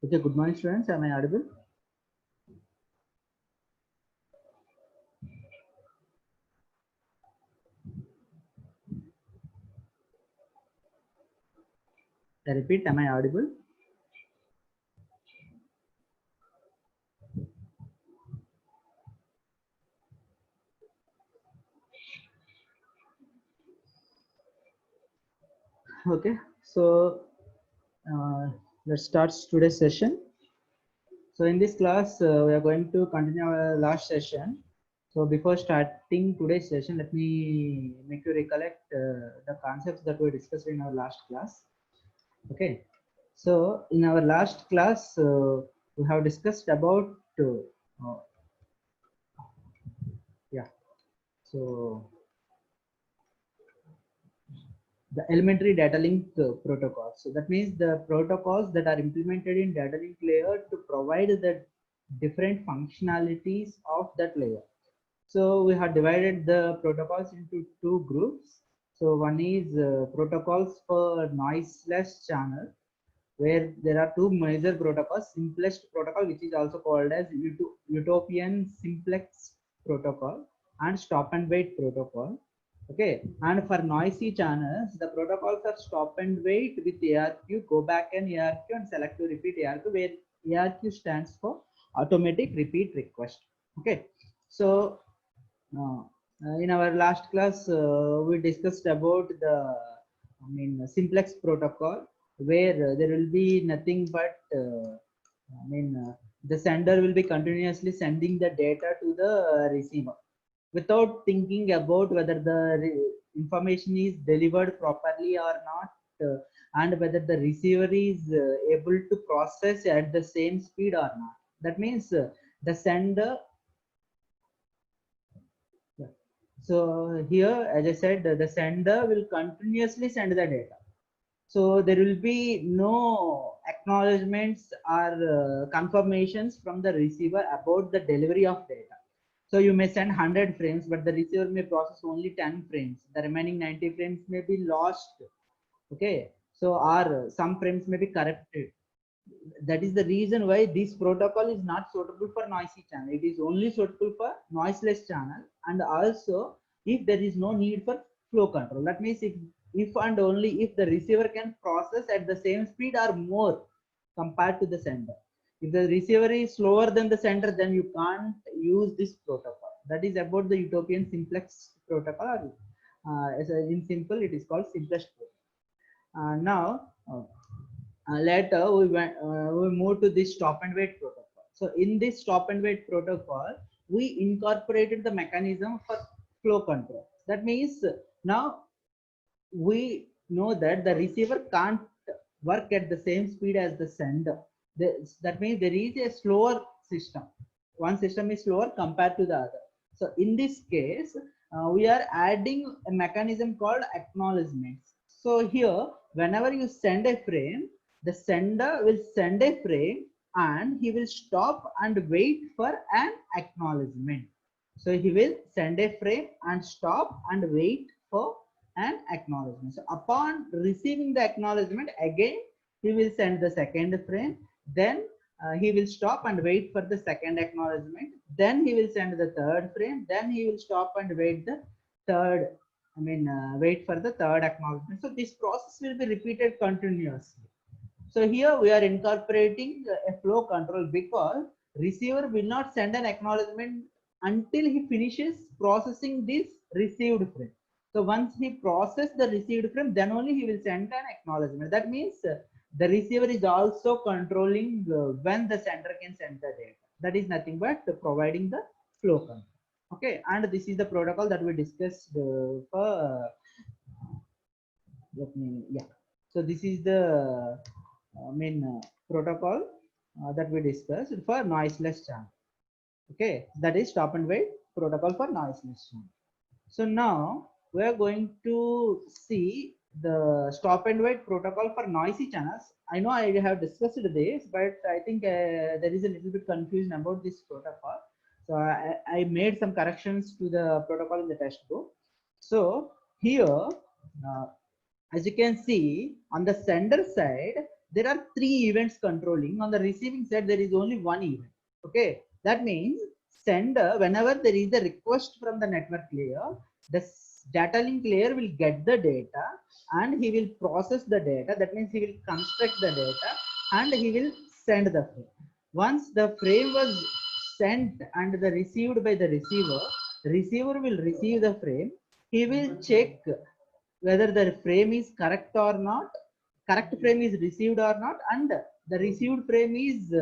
Okay, good morning, students. Am I audible? I repeat, am I audible? Okay, so let's start today's session. So in this class, we are going to continue our last session. So before starting today's session, let me make you recollect the concepts that we discussed in our last class. Okay, so in our last class, we have discussed about yeah. So the elementary data link protocols. So that means the protocols that are implemented in data link layer to provide the different functionalities of that layer. So we have divided the protocols into two groups. So one is protocols for noiseless channel, where there are two major protocols: simplest protocol, which is also called as utopian simplex protocol, and stop and wait protocol. Okay, and for noisy channels, the protocols are stop and wait with ARQ, go back and ARQ, and select to repeat ARQ, where ARQ stands for automatic repeat request. Okay, so uh, in our last class, we discussed about the, simplex protocol, where there will be nothing but, the sender will be continuously sending the data to the receiver without thinking about whether the information is delivered properly or not, and whether the receiver is able to process at the same speed or not. That means the sender. So here, as I said, the sender will continuously send the data. So there will be no acknowledgements or confirmations from the receiver about the delivery of data. So you may send 100 frames, but the receiver may process only 10 frames. The remaining 90 frames may be lost. Okay. So or some frames may be corrupted. That is the reason why this protocol is not suitable for noisy channel. It is only suitable for noiseless channel, and also if there is no need for flow control. That means if and only if the receiver can process at the same speed or more compared to the sender. If the receiver is slower than the sender, then you can't use this protocol. That is about the utopian simplex protocol. In simple, it is called simplest protocol. Later we move to this stop and wait protocol. So in this stop and wait protocol, we incorporated the mechanism for flow control. That means now we know that the receiver can't work at the same speed as the sender. That means there is a slower system. One system is slower compared to the other. So in this case, we are adding a mechanism called acknowledgements. So here, whenever you send a frame, the sender will send a frame and he will stop and wait for an acknowledgement. So he will send a frame and stop and wait for an acknowledgement. So upon receiving the acknowledgement, again he will send the second frame. Then he will stop and wait for the second acknowledgement. Then he will send the third frame. Then he will stop and wait the third. Wait for the third acknowledgement. So this process will be repeated continuously. So here we are incorporating a flow control, because receiver will not send an acknowledgement until he finishes processing this received frame. So once he processes the received frame, then only he will send an acknowledgement. That means the receiver is also controlling when the sender can send the data. That is nothing but providing the flow control. Okay, and this is the protocol that we discussed for. So this is the protocol that we discussed for noiseless channel. Okay, that is stop and wait protocol for noiseless channel. So now we are going to see the stop and wait protocol for noisy channels. I know I have discussed this, but I think there is a little bit confusion about this protocol. So I made some corrections to the protocol in the textbook. So here, as you can see on the sender side, there are three events controlling. On the receiving side, there is only one event. Okay, that means sender, whenever there is a request from the network layer, the data link layer will get the data and he will process the data. That means he will construct the data and he will send the frame. Once the frame was sent and the received by the receiver will receive the frame. He will check whether the frame is correct or not, correct frame is received or not, and the received frame is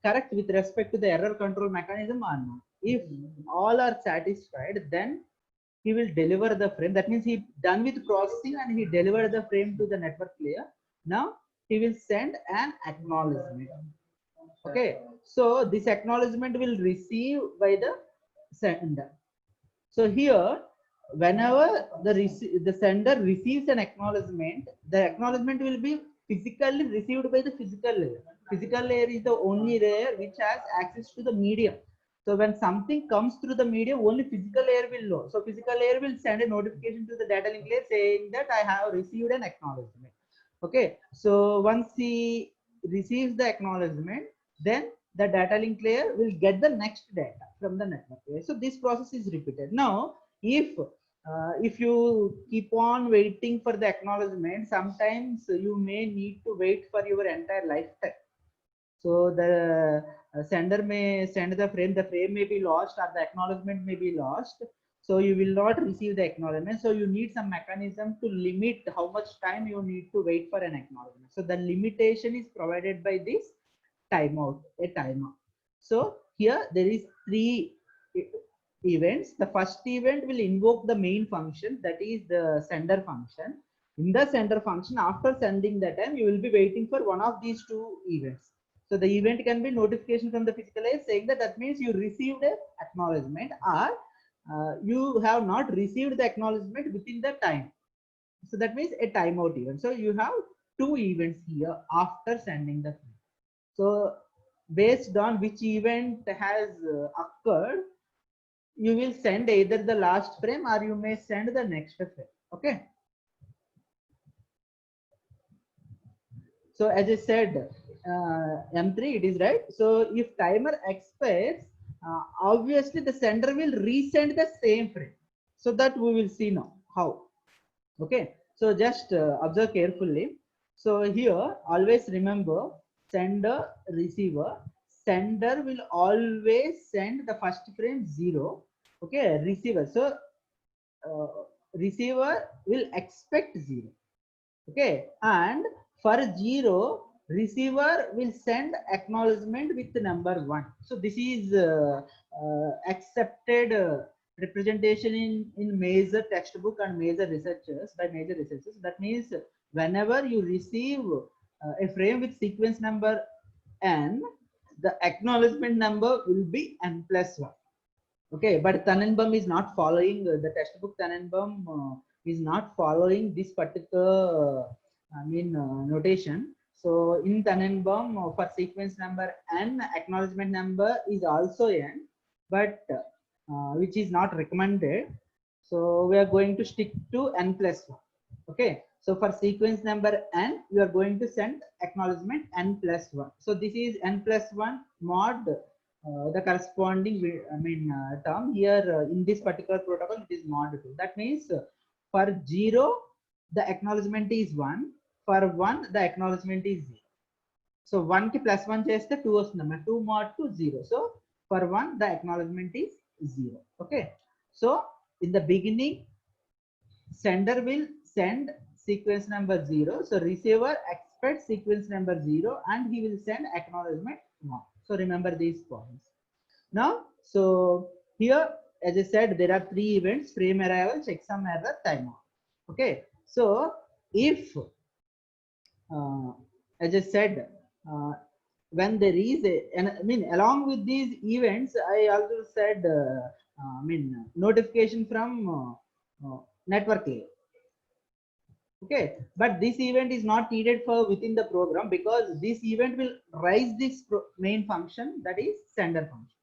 correct with respect to the error control mechanism or not. If all are satisfied, then he will deliver the frame. That means he done with processing and he delivered the frame to the network layer. Now he will send an acknowledgement. Okay, so this acknowledgement will receive by the sender. So here, whenever the sender receives an acknowledgement, the acknowledgement will be physically received by the physical layer. Physical layer is the only layer which has access to the medium. So when something comes through the medium, only physical layer will know. So physical layer will send a notification to the data link layer saying that I have received an acknowledgement. Okay, so once he receives the acknowledgement, then the data link layer will get the next data from the network layer. So this process is repeated. Now, if you keep on waiting for the acknowledgement, sometimes you may need to wait for your entire lifetime. So the sender may send the frame may be lost or the acknowledgement may be lost. So you will not receive the acknowledgement. So you need some mechanism to limit how much time you need to wait for an acknowledgement. So the limitation is provided by this timeout, a timer. So here there is three events. The first event will invoke the main function, that is the sender function. In the sender function, after sending the time, you will be waiting for one of these two events. So the event can be notification from the physical layer saying that means you received a acknowledgement, or you have not received the acknowledgement within the time. So that means a timeout event. So you have two events here after sending the frame. So based on which event has occurred, you will send either the last frame or you may send the next frame. Okay. So as I said, M3 it is right. So if timer expires, obviously the sender will resend the same frame. So that we will see now how. Okay. So just observe carefully. So here always remember sender receiver. Sender will always send the first frame 0. Okay. Receiver. So receiver will expect 0. Okay, and for 0, receiver will send acknowledgement with the number 1. So this is accepted representation in major textbook and major researchers, by major researchers. That means whenever you receive a frame with sequence number n, the acknowledgement number will be n plus 1. Okay, but Tannenbaum is not following the textbook. Tannenbaum is not following this particular notation. So in Tannenbaum, for sequence number n, acknowledgement number is also n, but which is not recommended. So we are going to stick to n plus 1. Okay, so for sequence number n, you are going to send acknowledgement n plus 1. So this is n plus 1 mod the corresponding term here in this particular protocol, it is mod 2. That means for 0 the acknowledgement is 1, for 1 the acknowledgement is 0. So 1 ki plus 1 cheste 2 vastundamma, 2 mod 2 0. So for 1 the acknowledgement is 0. Okay, so in the beginning sender will send sequence number 0, so receiver expects sequence number 0 and he will send acknowledgement 1. So remember these points. Now, so here, as I said, there are three events: frame arrival, checksum error, timeout. Okay. So if, as I said, when there is along with these events, I also said, notification from network layer. Okay, but this event is not needed for within the program because this event will raise this main function, that is sender function.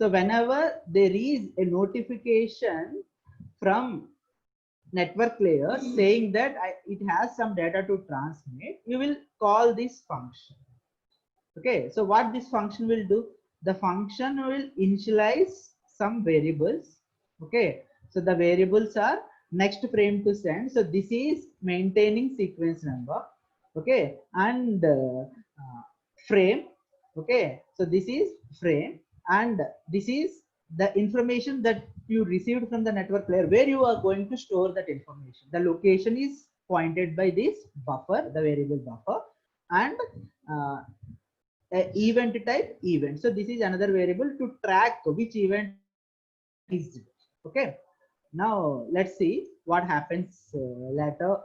So whenever there is a notification from network layer saying that it has some data to transmit, you will call this function. Okay, so what this function will do, the function will initialize some variables. Okay, so the variables are next frame to send. So this is maintaining sequence number. Okay, and frame. Okay, so this is frame, and this is the information that you received from the network layer, where you are going to store that information. The location is pointed by this buffer, the variable buffer, and event type event. So this is another variable to track which event is. Okay, now let's see what happens later.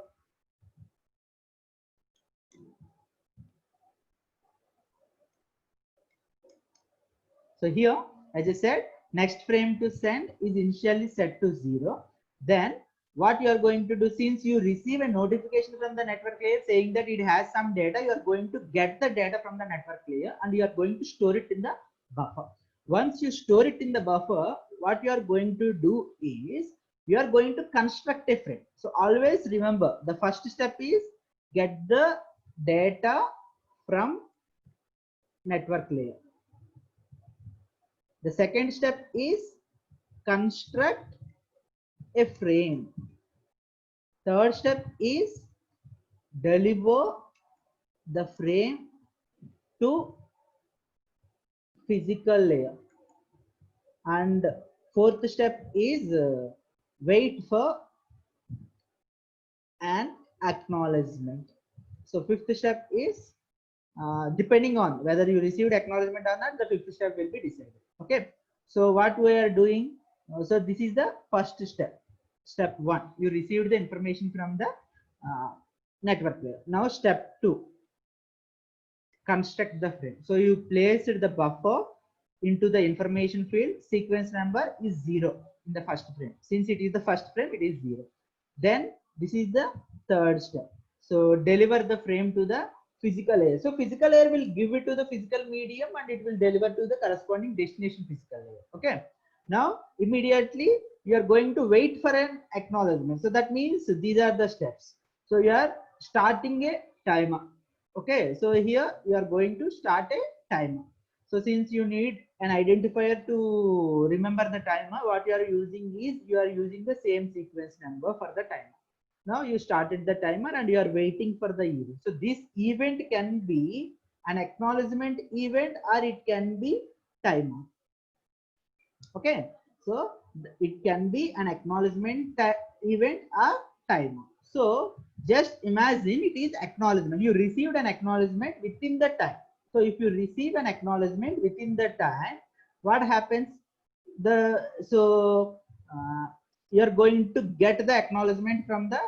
So here, as I said, next frame to send is initially set to 0. Then what you are going to do, since you receive a notification from the network layer saying that it has some data, you are going to get the data from the network layer and you are going to store it in the buffer. Once you store it in the buffer, what you are going to do is you are going to construct a frame. So always remember, the first step is get the data from network layer. The second step is construct a frame. Third step is deliver the frame to physical layer. And fourth step is wait for an acknowledgement. So fifth step is depending on whether you received acknowledgement or not, the fifth step will be decided. Okay, so what we are doing, so this is the first step. Step 1, you received the information from the network layer. Now step 2, construct the frame. So you placed the buffer into the information field, sequence number is 0 in the first frame. Since it is the first frame, it is 0. Then this is the third step. So deliver the frame to the physical layer. So physical layer will give it to the physical medium and it will deliver to the corresponding destination physical layer. Okay, now immediately you are going to wait for an acknowledgement. So that means these are the steps. So you are starting a timer. Okay, so here you are going to start a timer. So since you need an identifier to remember the timer, what you are using is you are using the same sequence number for the timer. Now you started the timer and you are waiting for the event. So this event can be an acknowledgement event or it can be timer. Okay, so it can be an acknowledgement event or timer. So just imagine it is acknowledgement. You received an acknowledgement within the time. So if you receive an acknowledgement within the time, what happens? You are going to get the acknowledgement from the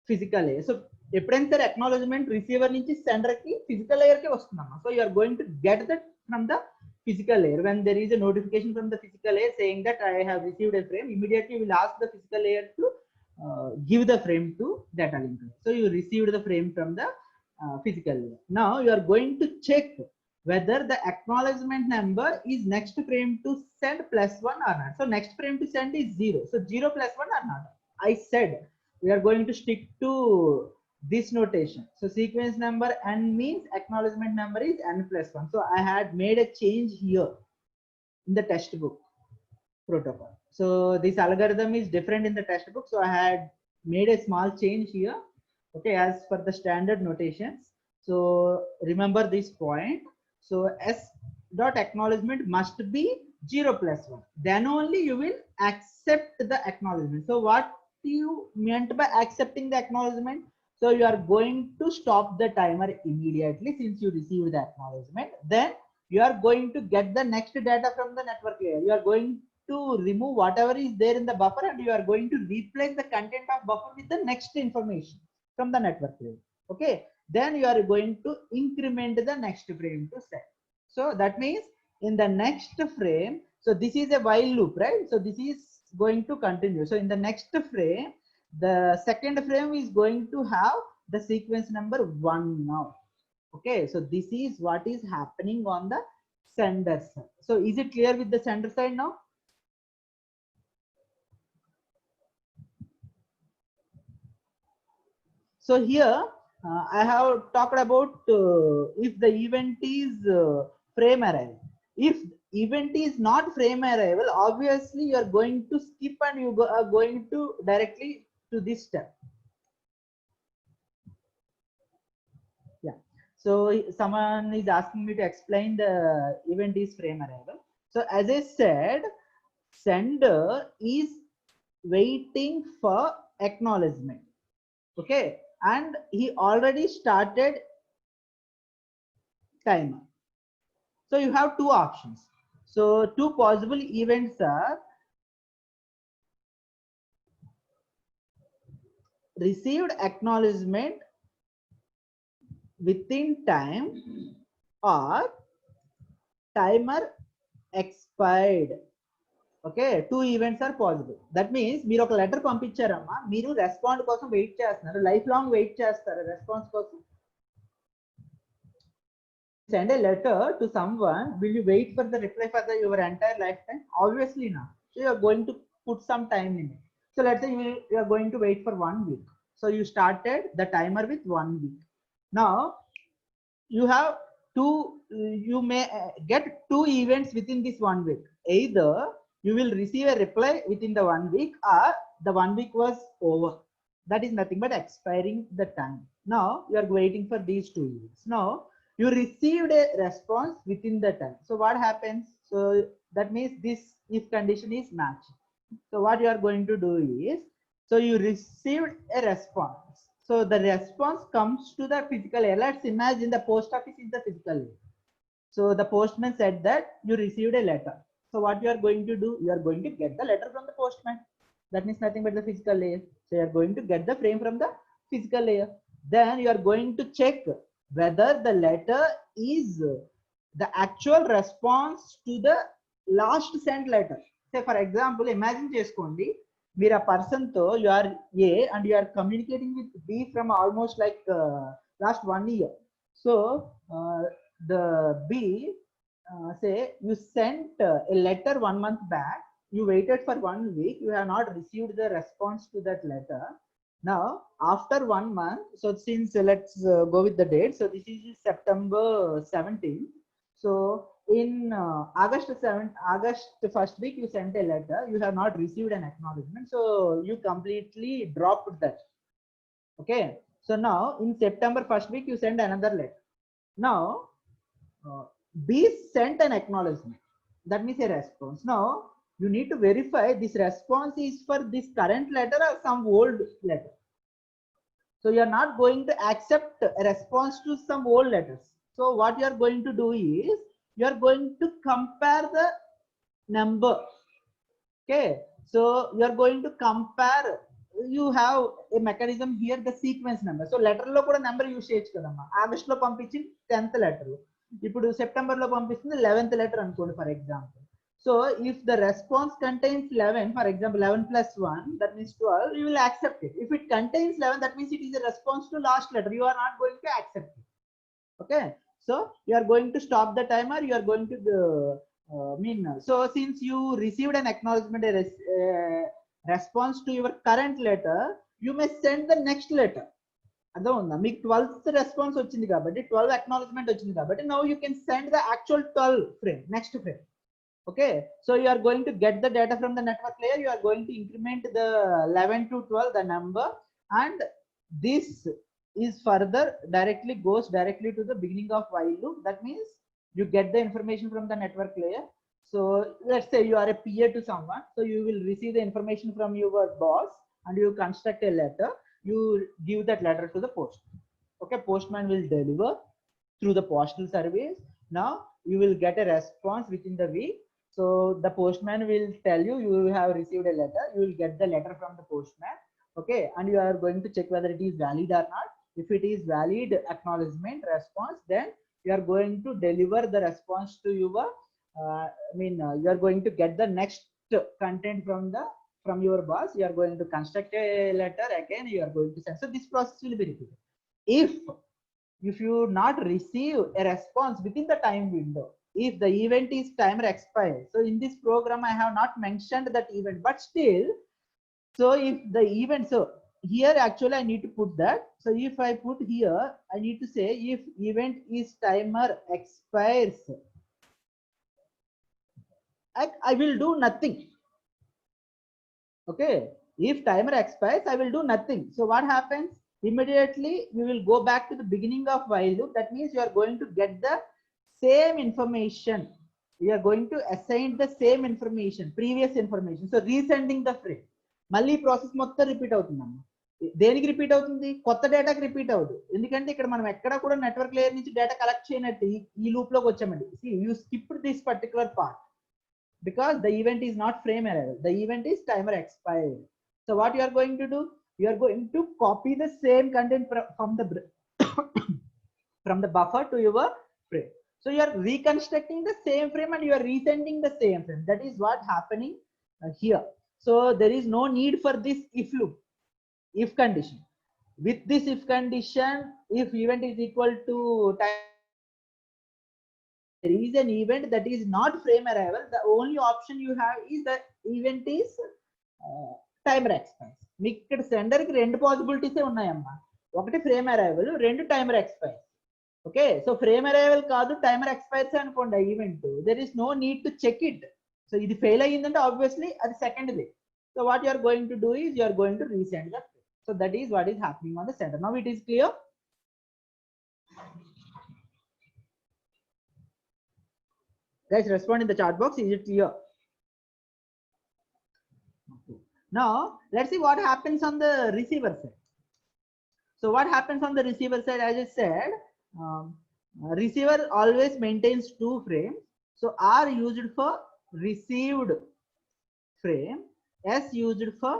physical layer. So ఎప్పుడైనా సరే acknowledgement receiver నుంచి sender కి physical layer కి వస్తుందమ్మా. So you are going to get that from the physical layer. When there is a notification from the physical layer saying that I have received a frame, immediately you will ask the physical layer to give the frame to data link. So you received the frame from the physical layer. Now you are going to check whether the acknowledgement number is next frame to send +1 or not. So next frame to send is 0. So 0 + 1 or not. I said we are going to stick to this notation. So sequence number n means acknowledgement number is n+1. So I had made a change here in the textbook protocol. So this algorithm is different in the textbook. So I had made a small change here. Okay, as per the standard notations. So remember this point. So s dot acknowledgement must be 0 + 1. Then only you will accept the acknowledgement. So what you meant by accepting the acknowledgement? So you are going to stop the timer immediately since you received the acknowledgement. Then you are going to get the next data from the network layer. You are going to remove whatever is there in the buffer and you are going to replace the content of buffer with the next information from the network layer. Okay, then you are going to increment the next frame to set. So that means in the next frame, so this is a while loop, right? So this is going to continue. So in the next frame, the second frame is going to have the sequence number 1 now. Okay, so this is what is happening on the sender side. So is it clear with the sender side now? So here I have talked about if the event is frame arrival. If event is not frame arrival, obviously you are going to skip and you are going to directly to this step. Yeah. So someone is asking me to explain the event is frame arrival. So as I said, sender is waiting for acknowledgement. Okay, and he already started timer. So you have two options. So two possible events are received acknowledgement within time or timer expired. Okay, two events are possible. That means మీరు ఒక letter పంపించారమ్మా, మీరు respond కోసం wait చేస్తున్నారు, life long wait చేస్తారు response కోసం. Send a letter to someone, will you wait for the reply for your entire lifetime? Obviously not. So you are going to put some time in it. So let's say you are going to wait for 1 week. So you started the timer with 1 week. Now you have you may get two events within this 1 week. Either you will receive a reply within the 1 week, or the 1 week was over. That is nothing but expiring the time. Now you are waiting for these two events. Now you received a response within the time. So what happens? So that means this if condition is matched. So what you are going to do is, so you received a response. So the response comes to the physical layer. Let's imagine the post office is the physical layer. So the postman said that you received a letter. So what you are going to do? You are going to get the letter from the postman. That means nothing but the physical layer. So you are going to get the frame from the physical layer. Then you are going to check whether the letter is the actual response to the last sent letter. Say for example, imagine cheskondi, మీరు ఆ person తో you are A and you are communicating with B from almost like last 1 year. So the B say you sent a letter 1 month back, you waited for 1 week, you have not received the response to that letter. Now after 1 month, so since let's go with the date, so this is September 17th. So in August 1st week you sent a letter, you have not received an acknowledgement, so you completely dropped that. Okay, so now in September 1st week you send another letter. Now B sent an acknowledgement, that means a response. Now you need to verify this response is for this current letter or some old letter. So you are not going to accept a response to some old letters. So what you are going to do is, you are going to compare the number. Okay, so you are going to compare, you have a mechanism here, the sequence number. So letter lo kuda number use cheyochu kadamma. August lo pampiంచి 10th letter, ఇప్పుడు September లో పంపిస్తుంది 11th letter అనుకోండి for example. So if the response contains 11, for example 11 plus 1, that means 12, you will accept it. If it contains 11, that means it is a response to last letter, you are not going to accept it. Okay, so you are going to stop the timer, you are going to so since you received an acknowledgement, a response to your current letter, you may send the next letter. అర్థమవుతుందా? మీకు 12th response వచ్చింది కాబట్టి, 12 acknowledgement వచ్చింది కాబట్టి, now you can send the actual 12 frame, next frame. Okay, so you are going to get the data from the network layer, you are going to increment the 11 to 12 the number, and this is further goes directly to the beginning of while loop. That means you get the information from the network layer. So let's say you are a PA to someone, so you will receive the information from your boss and you construct a letter, you give that letter to the postman. Okay, postman will deliver through the postal service. Now you will get a response within the week. So the postman will tell you you have received a letter, you will get the letter from the postman. Okay, and you are going to check whether it is valid or not. If it is valid acknowledgement response, then you are going to deliver the response to your you are going to get the next content from your boss. You are going to construct a letter again, you are going to send. So this process will be repeated. If you not receive a response within the time window, if the event is timer expired, so in this program I have not mentioned that event, but still, so if the event, so here actually I need to put that. So if I put here, I need to say if event is timer expires, I will do nothing. Okay. If timer expires, I will do nothing. So what happens? Immediately we will go back to the beginning of while loop. That means you are going to get the same information. You are going to assign the same information, previous information. So resending the frame. మళ్ళీ process మొత్తం repeat అవుతుందమ్మా. దేనికి repeat అవుతుంది? కొత్త డేటాకి repeat అవుతుంది. ఎందుకంటే ఇక్కడ మనం ఎక్కడ కూడా నెట్వర్క్ లేయర్ నుంచి డేటా కలెక్ట్ చేయనట్టు ఈ లూప్ లోకి వచ్చామండి. You skipped this particular part because the event is not frame arrival, the event is timer expired. So what you are going to do, you are going to copy the same content from the from the buffer to your frame. So you are reconstructing the same frame and you are resending the same frame. That is what happening here. So there is no need for this if loop, if condition. With this if condition, if event is equal to time, there is an event that is not frame arrival, the only option you have is the event is timer expires. మీకు ఇక్కడ sender కి రెండు పాసిబిలిటీసే ఉన్నాయమ్మా. ఒకటి frame arrival, రెండు timer expire. Okay, so frame arrival కాదు timer expires అనుకోండి event, there is no need to check it. So ఇది ఫెయిల్ అయ్యిందంటే ఆబ్వియస్లీ అది సెకండ్ ది. So what you are going to do is you are going to resend that. So that is what is happening on the sender. Now it is clear. Guys, respond in the chat box. Is it clear? Okay. Now let's see what happens on the receiver side. So what happens on the receiver side? As I said, receiver always maintains two frames. So R used for received frame, S used for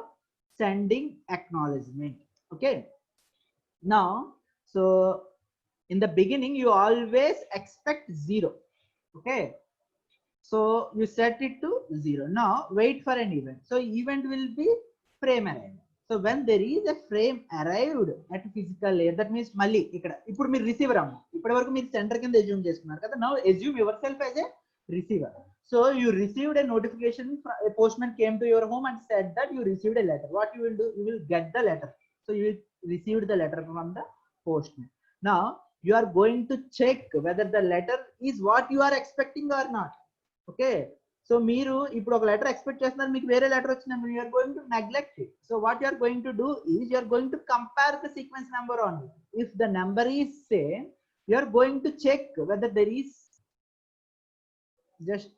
sending acknowledgement. Okay. Now, so in the beginning you always expect 0. Okay. So you set it to 0. Now wait for an event. So event will be frame arrived. So when there is a frame arrived at physical layer, that means మళ్ళీ ఇక్కడ ఇప్పుడు మీరు receiver అమ్మ, ఇప్పటి వరకు మీరు centre కింద assume చేసుకున్నారు కదా. Now assume your self as a receiver. So you received a notification, a postman came to your home and said that you received a letter. What you will do, you will get the letter. So you received the letter from the postman. Now you are going to check whether the letter is what you are expecting or not. Okay, so మీరు ఇప్పుడు ఒక letter expect చేస్తున్నారు, మీకు వేరే letter వచ్చినప్పుడు you are going to neglect it. So what you are going to do is you are going to compare the sequence number only. If the number is same, you are going to check whether there is just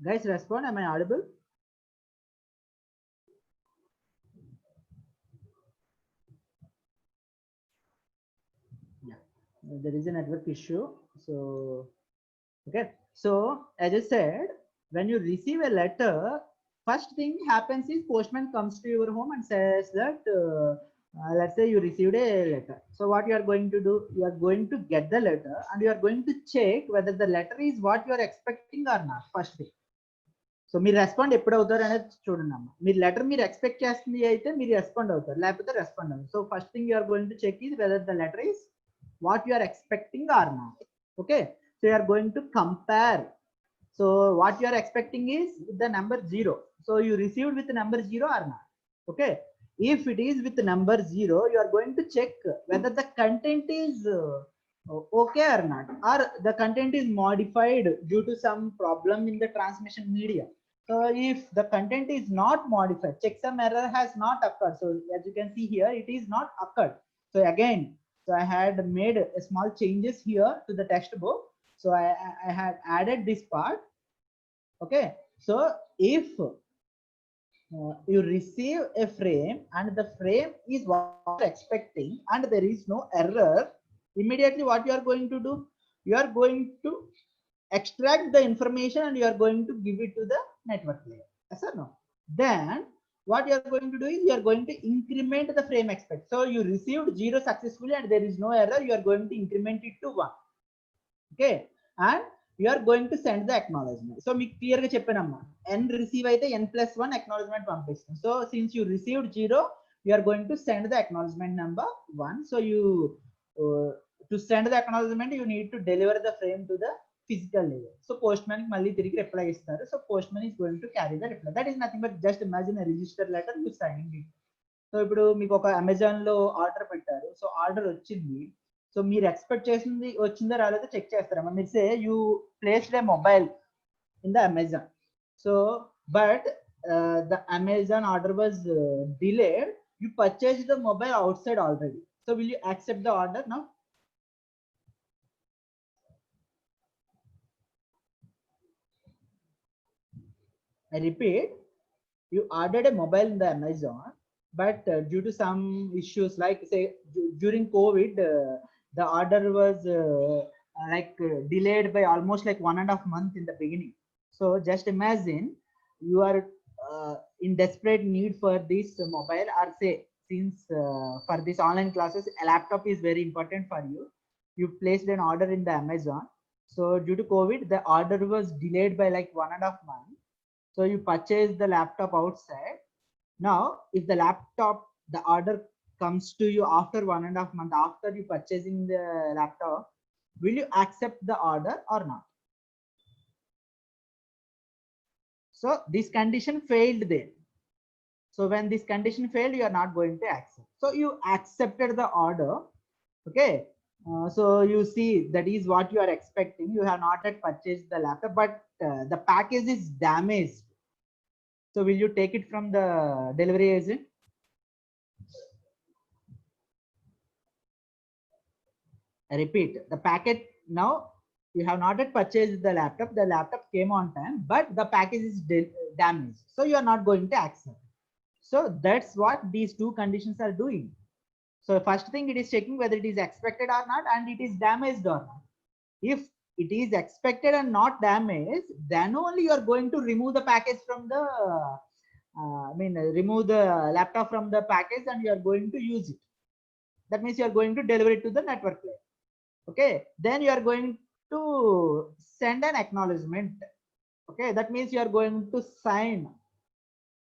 guys respond. Am I audible? There is a network issue. So, okay. So, as I said, when you receive a letter, first thing happens is postman comes to your home and says that, let's say you received a letter. So, what you are going to do? You are going to get the letter and you are going to check whether the letter is what you are expecting or not. First thing. So మీరు respond ఎప్పుడు అవుతారు అనేది చూడండి అమ్మ. మీరు letter మీరు expect చేస్తుంది అయితే మీరు రెస్పాండ్ అవుతారు, లేకపోతే రెస్పాండ్ అవ్వరు. So first thing you are going to check is whether the letter is what you are expecting or not. Okay, so you are going to compare. So what you are expecting is with the number 0. So you received with number 0 or not. Okay, if it is with number 0, you are going to check whether the content is okay or not, or the content is modified due to some problem in the transmission media. So if the content is not modified, checksum error has not occurred. So as you can see here, it is not occurred. So again, so I had made a small changes here to the textbook. So I had added this part. Okay, so if you receive a frame and the frame is what you're expecting and there is no error, immediately what you are going to do? You are going to extract the information and you are going to give it to the network layer. Yes or no? Then what you are going to do is you are going to increment the frame expect. So you received 0 successfully and there is no error, you are going to increment it to 1. Okay, and you are going to send the acknowledgement. So మీకు clear గా చెప్పానమ్మా, n receive అయితే n+1 acknowledgement పంపిస్తాం. So since you received 0, you are going to send the acknowledgement number 1. So you to send the acknowledgement you need to deliver the frame to the physical layer. So postman కి మళ్ళీ తిరిగి reply ఇస్తారు. So postman is going to carry the reply. That is nothing but just imagine a register letter you signing it. So ఇప్పుడు మీకు ఒక Amazon లో order పెట్టారు, so order వచ్చింది. సో మీరు ఎక్స్పెక్ట్ చేసింది వచ్చిందో రాలేదో చెక్ చేస్తారమ్మా. మీరు say you placed A mobile in the Amazon. So but the Amazon order was delayed. You purchase the mobile out side already. So will you accept the order now? I repeat, you ordered a mobile in the Amazon, but due to some issues like say during COVID, the order was delayed by almost like 1.5 months in the beginning. So just imagine you are in desperate need for this mobile, or say since for this online classes a laptop is very important for you. You placed an order in the Amazon. So due to COVID, the order was delayed by like 1.5 months. So you purchase the laptop outside. Now, if the laptop, the order comes to you after 1.5 months after you purchasing the laptop, will you accept the order or not? So this condition failed there. So when this condition failed, you are not going to accept. So you accepted the order. Okay. So you see that is what you are expecting. You have not yet purchased the laptop, but the package is damaged. So will you take it from the delivery agent? I repeat, the packet, now you have not yet purchased the laptop. The laptop came on time, but the package is damaged. So you are not going to accept. So that's what these two conditions are doing. So first thing, it is checking whether it is expected or not, and it is damaged or not. If it is expected and not damaged, then only you are going to remove the package from the remove the laptop from the package and you are going to use it. That means you are going to deliver it to the network layer. Okay, then you are going to send an acknowledgement. Okay, that means you are going to sign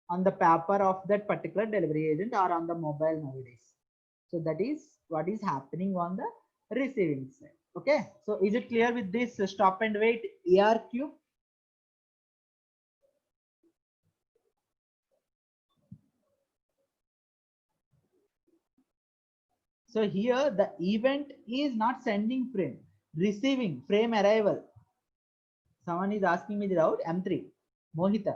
on the paper of that particular delivery agent or on the mobile nowadays. So that is what is happening on the receiving side. Okay, so is it clear with this stop and wait ARQ? So here the event is not sending frame, receiving frame arrival. Someone is asking me the route M3 Mohita.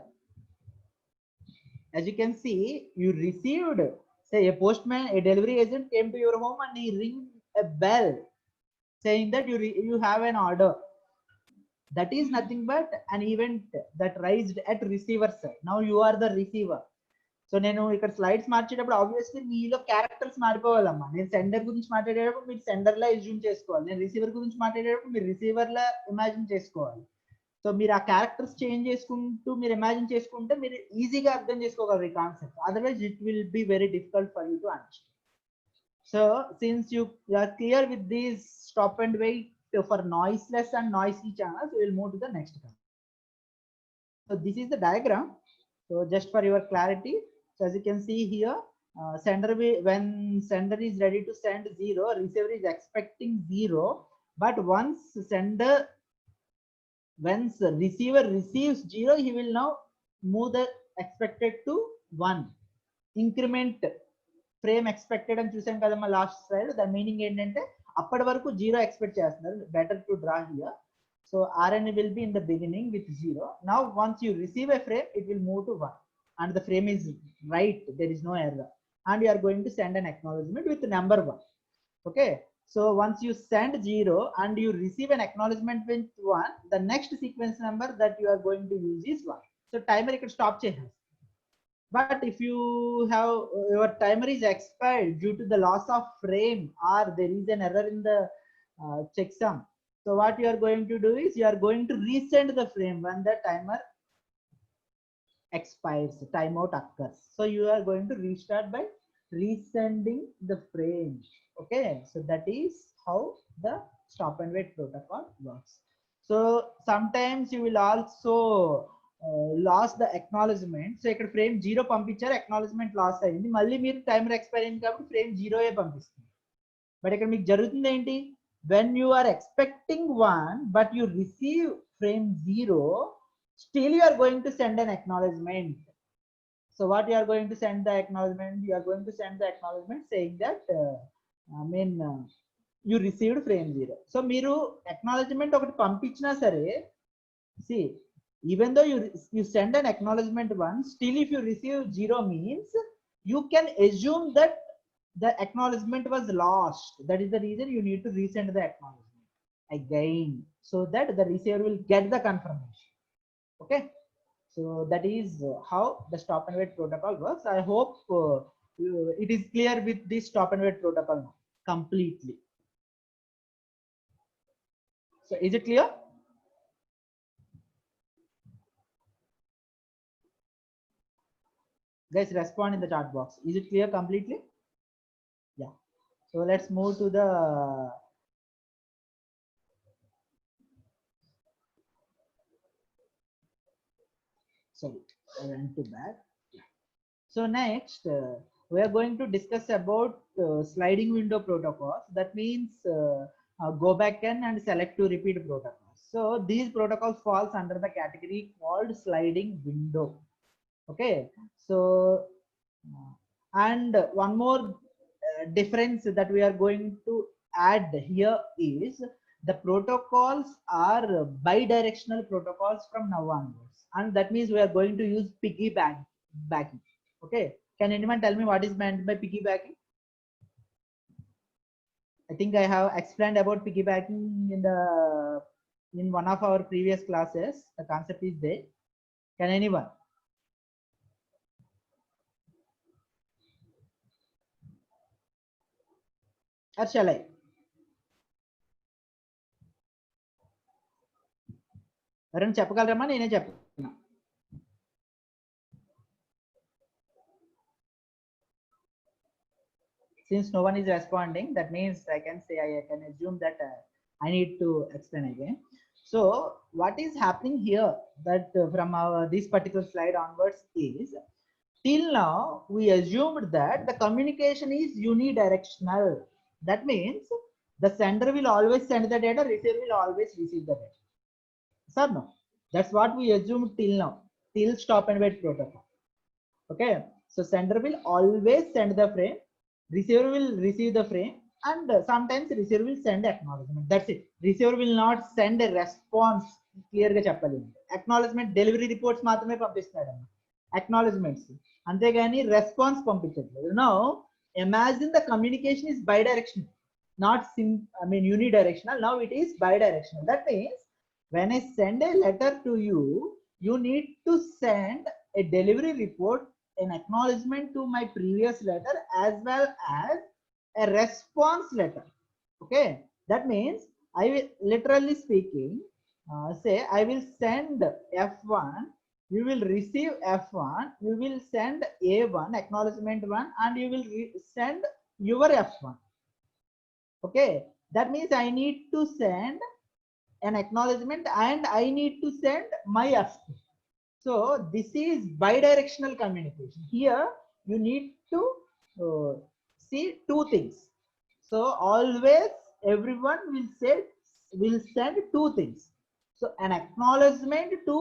As you can see, you received, say a postman, a delivery agent came to your home and he rings a bell saying that you have an order. That is nothing but an event that raised at receiver side. Now you are the receiver. So నేను ఇక్కడ slides మార్చేటప్పుడు obviously మీలో characters మారిపోవాలమ్మా. నేను sender గురించి మాట్లాడేటప్పుడు మీరు sender లా assume చేసుకోవాలి, నేను receiver గురించి మాట్లాడేటప్పుడు మీరు రిసీవర్ లా ఇమాజిన్ చేసుకోవాలి. సో మీరు ఆ క్యారెక్టర్స్ చేంజ్ చేసుకుంటూ మీరు ఇమాజిన్ చేసుకుంటే మీరు ఈజీగా అర్థం చేసుకోగలరు ఈ concept. Otherwise it will be very difficult for you to understand. So since you are clear with these stop and wait for noiseless and noisy channels, we will move to the next one. So this is the diagram. So just for your clarity, so as you can see here, when sender is ready to send 0, receiver is expecting 0, but once receiver receives 0, he will now move the expected to 1. Increment frame expected అని చూసాం కదమ్మా last slide. దాని meaning ఏంటంటే అప్పటి వరకు 0 expect చేస్తున్నారు. Better to draw here. So RN will be in the beginning with 0. Now once you receive a frame, it will move to 1 and the frame is right, there is no error, and you are going to send an acknowledgement with number 1. Okay, so once you send 0 and you receive an acknowledgement with 1, the next sequence number that you are going to use is 1. So timer ఇక్కడ stop చేయాలి. But if you have your timer is expired due to the loss of frame or there is an error in the checksum, so what you are going to do is you are going to resend the frame when the timer expires, timeout occurs. So you are going to restart by resending the frame. Okay, so that is how the stop and wait protocol works. So sometimes you will also lose the acknowledgement. So ఇక్కడ frame 0 పంపించారు, acknowledgement loss అయింది, మళ్ళీ మీరు timer expire అయింది కాబట్టి frame 0 పంపిస్తుంది. But ఇక్కడ మీకు జరుగుతుంది ఏంటి, when you are expecting 1 but you receive frame 0, still you are going to send an acknowledgement. So what you are going to send the acknowledgement, you are going to send the acknowledgement saying that you received frame 0. So మీరు acknowledgement ఒకటి పంపించినా సరే, see, even though you send an acknowledgement 1, still if you receive 0 means you can assume that the acknowledgement was lost. That is the reason you need to resend the acknowledgement again so that the receiver will get the confirmation. Okay, so that is how the stop and wait protocol works. I hope it is clear with this stop and wait protocol now completely. So is it clear? Guys, respond in the chat box. Is it clear completely? Yeah. So let's move to the sorry, I went to back. Yeah. So next we are going to discuss about sliding window protocols. That means go back and select to repeat protocols. So these protocols falls under the category called sliding window. Okay, so and one more difference that we are going to add here is the protocols are bidirectional protocols from now onwards, and that means we are going to use piggybacking. Okay, can anyone tell me what is meant by piggybacking? I think I have explained about piggybacking in one of our previous classes. The concept is there. Can anyone? Or shall I? ఎవరైనా చెప్పగలరమ్మా, నేనే చెప్తున్నా. Since no one is responding, that means I can say, I can assume that I need to explain again. So what is happening here, that from this particular slide onwards is, till now we assumed that the communication is unidirectional. That means the sender will always send the data, receiver will always receive the data. Sir, no, that's what we assumed till now, till stop and wait protocol. Okay, so sender will always send the frame, receiver will receive the frame, and sometimes receiver will send acknowledgement. That's it. Receiver will not send a response. Clear ga cheppali. Acknowledgement delivery reports maatrame పంపిస్తాడు, acknowledgements అంతేగాని response పంపించట్లేదు. Now imagine the communication is bidirectional, not unidirectional. Now it is bidirectional. That means when I send a letter to you, you need to send a delivery report an acknowledgement to my previous letter as well as a response letter. Okay, that means I will, literally speaking, say I will send F1, you will receive F1, you will send A1 acknowledgement 1, and you will send your F1. Okay, that means I need to send an acknowledgement and I need to send my F2. So this is bidirectional communication. Here you need to see two things. So always everyone will send two things. So an acknowledgement to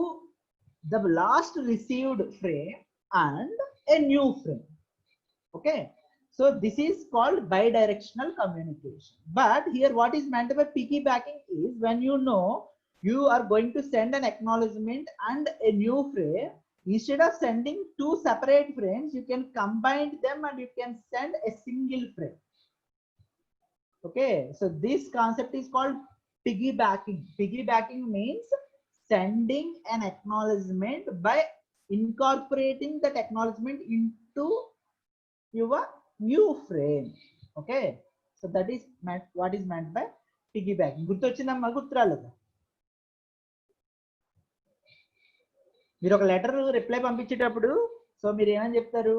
the last received frame and a new frame. Okay. So this is called bidirectional communication. But here what is meant by piggybacking is when you know you are going to send an acknowledgement and a new frame, instead of sending two separate frames, you can combine them and you can send a single frame. Okay, so this concept is called piggybacking. Piggybacking means sending an acknowledgement by incorporating that acknowledgement into your new frame. Okay, so that is meant, what is meant by piggybacking. గుర్తొచ్చిందమ్మా గుర్తురాలేదా? మీరు ఒక letter reply పంపించేటప్పుడు so మీరు ఏమని చెప్తారు?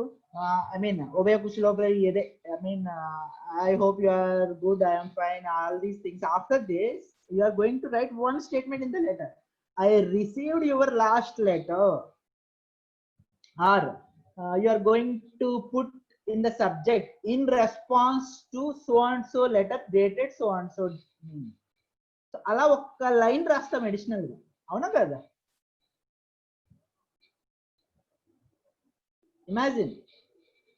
I mean ఉభయ కుశలోపల ఏదే, I mean I hope you are good, I am fine, all these things. After this you are going to write one statement in the letter. I received your last letter, or you are going to put in the subject in response to so and so letter dated so and so. So అలా ఒక్క line రాస్తాం additional గా, అవునా కదా? Imagine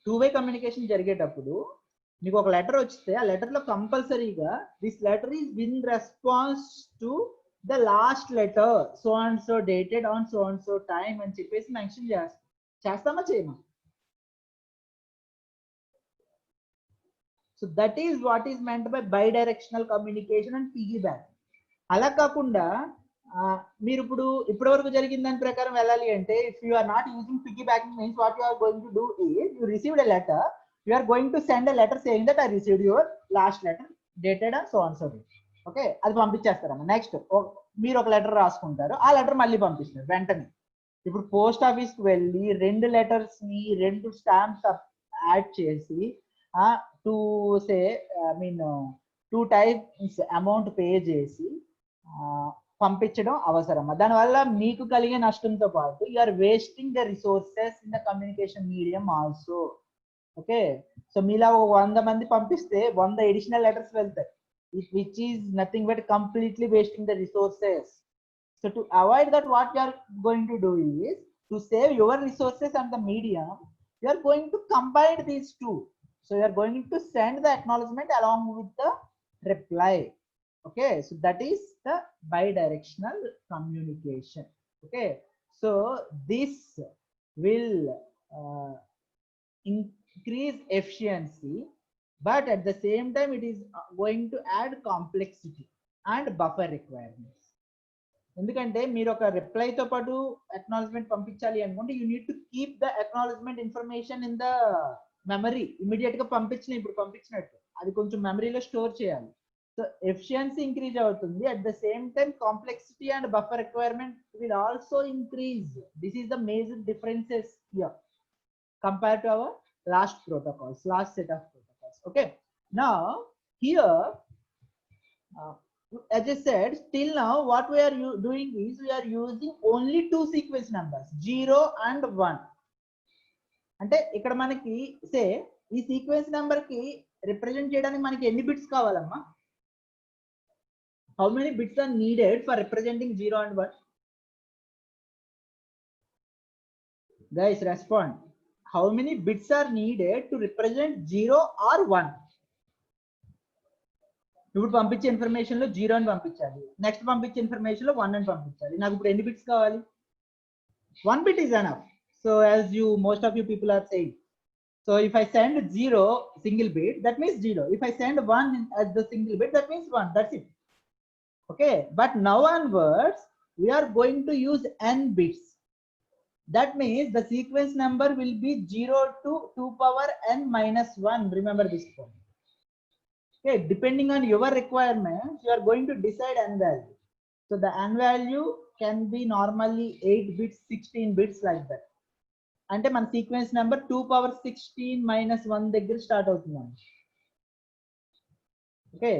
టూ-వే communication జరిగేటప్పుడు మీకు ఒక letter వచ్చితే ఆ లెటర్ లో కంపల్సరీగా this letter is in response to the last letter so and so dated on so and so time అని చెప్పేసి మెన్షన్ చేస్తామా చేయమా? So that is what is meant by bidirectional communication and piggyback. అలా కాకుండా మీరు ఇప్పటి వరకు జరిగిన దాని ప్రకారం వెళ్ళాలి అంటే, if you are not using piggybacking means what you are going to do is you received a letter, you are going to send a letter saying that I received your last letter dated on so and so day. Okay, అది పంపించేస్తారమ్మా. Next మీరు ఒక letter రాసుకుంటారు, ఆ letter మళ్ళీ పంపిస్తారు వెంటనే. ఇప్పుడు పోస్ట్ ఆఫీస్ కి వెళ్ళి 2 లెటర్స్ ని 2 స్టాంప్స్ యాడ్ చేసి to say I mean 2 times amount pay చేసి పంపించడం అవసరమా? దానివల్ల మీకు కలిగే నష్టంతో పాటు you are wasting the resources in the communication medium also. Okay, so మీలా 100 మంది పంపిస్తే 100 అడిషనల్ లెటర్స్ వెళ్తాయి, which is nothing but completely wasting the resources. So to avoid that, what you are going to do is to save your resources and the medium, you are going to combine these two. So you are going to send the acknowledgement along with the reply. Okay, so that is the bidirectional communication. Okay, so this will increase efficiency, but at the same time it is going to add complexity and buffer requirements. ఎందుకంటే మీరు ఒక reply తో పాటు acknowledgement పంపించాలి అనుకుంటే you need to keep the acknowledgement information in the memory. Immediate గా ఇప్పుడు పంపించినట్టు అది కొంచెం మెమరీలో స్టోర్ చేయాలి. సో ఎఫిషియన్సీ ఇంక్రీజ్ అవుతుంది, at the same time complexity and buffer requirement will also increase. This is the major differences here compared to our last protocols, last set of protocols. Okay, now here as I said, till now what we are doing is we are using only 2 sequence numbers 0 and 1. అంటే ఇక్కడ మనకి సే ఈ sequence number కి represent చేయడానికి మనకి ఎన్ని bits కావాలమ్మా? How many bits are needed for representing 0 and 1? Guys, respond. How many bits are needed to represent 0 or 1? ఇప్పుడు పంపించే ఇన్ఫర్మేషన్ లో 0 అని పంపించాలి, నెక్స్ట్ పంపించే ఇన్ఫర్మేషన్ లో 1 అని పంపించాలి. నాకు ఇప్పుడు ఎన్ని బిట్స్ కావాలి? 1 bit is enough. So as you most of you people are saying, so if I send 0 single bit, that means 0. If I send 1 as the single bit, that means 1. That's it. Okay, but now onwards we are going to use n bits. That means the sequence number will be 0 to 2 power n minus 1. Remember this point. Okay, depending on your requirements, you are going to decide n value. So the n value can be normally 8 bits, 16 bits like that. అంటే మన sequence number 2 power 16 - 1 దగ్గర start అవుతుందండి. Okay,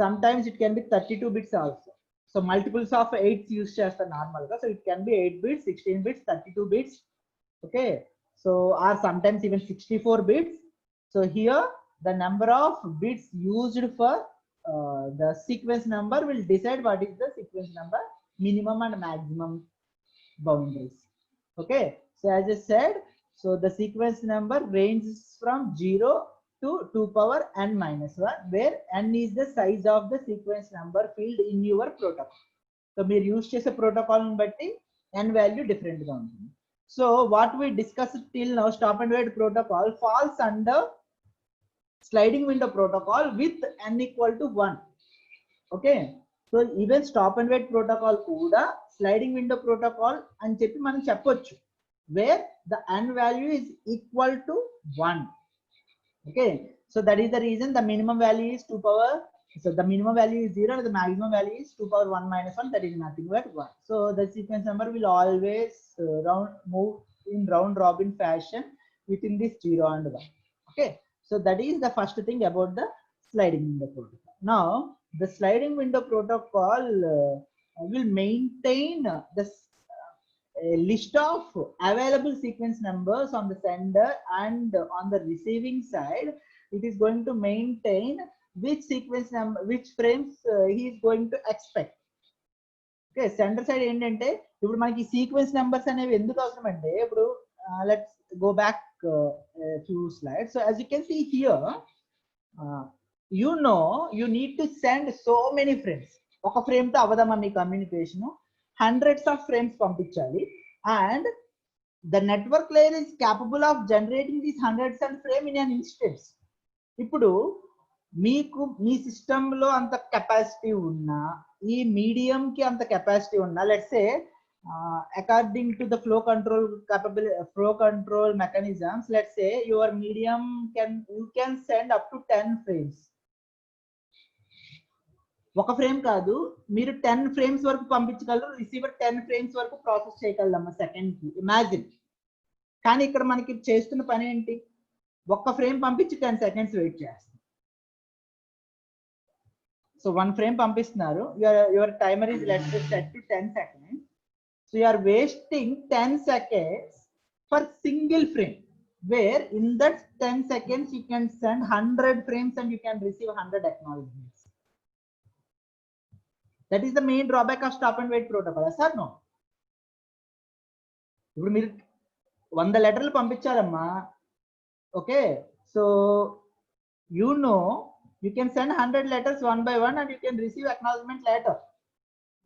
sometimes it can be 32 bits also. So multiples of 8 use చేస్తారు normal గా. So it can be 8 bits, 16 bits, 32 bits. Okay, so or sometimes even 64 bits. So here the number of bits used for the sequence number will decide what is the sequence number minimum and maximum boundaries. Okay, so as I said, so the sequence number ranges from 0 to 2 power n minus 1, where n is the size of the sequence number field in your protocol. So we use chese protocol batti n value different ga untundi. So what we discussed till now, stop and wait protocol falls under sliding window protocol with n equal to 1. Okay, so even stop and wait protocol kuda sliding window protocol అని చెప్పి మనం చెప్పొచ్చు, where the n value is equal to 1. Okay, so that is the reason the minimum value is 2 power, so the minimum value is 0 and the maximum value is 2 power 1 minus 1, that is nothing but 1. So the sequence number will always move in round robin fashion within this 0 and 1. Okay, so that is the first thing about the sliding window protocol. Now the sliding window protocol will maintain the list of available sequence numbers on the sender, and on the receiving side it is going to maintain which sequence number, which frames he is going to expect. Okay, sender side ఏంటంటే ఇప్పుడు మనకి sequence numbers అనేవి ఎందుకు అవసరం అంటే, ఇప్పుడు let's go back a few slides. So as you can see here, you know you need to send so many frames. ఒక frame తో అవదమ్మా మీ కమ్యూనికేషన్, hundreds of frames పంపించాలి, and the network layer is capable of generating these hundreds of frames in an instance. ఇప్పుడు మీకు మీ system లో అంత capacity ఉన్నా, ఈ medium కి అంత కెపాసిటీ ఉన్నా, let's say according to the flow control mechanisms, let's say your medium you can send up to 10 frames. ఒక ఫ్రేమ్ కాదు, మీరు 10 ఫ్రేమ్స్ వరకు పంపించగలరు, రిసీవర్ 10 ఫ్రేమ్స్ వరకు ప్రాసెస్ చేయగలరమ్మా సెకండ్ కి, ఇమాజిన్. కానీ ఇక్కడ మనకి చేస్తున్న పని ఏంటి, ఒక్క ఫ్రేమ్ పంపించి 10 సెకండ్స్ వెయిట్ చేస్తాం. సో 1 ఫ్రేమ్ పంపిస్తున్నారు, your timer is let's say set to 10 seconds. So you are wasting 10 seconds for single frame, where in that 10 seconds you can send 100 frames and you can receive 100 acknowledgements. That is the main drawback of stop and wait protocol, yes or no? ఇప్పుడు మీరు 100 లెటర్లు పంపించారమ్మా. Okay, so you know you can send 100 letters one by one and you can receive acknowledgement later.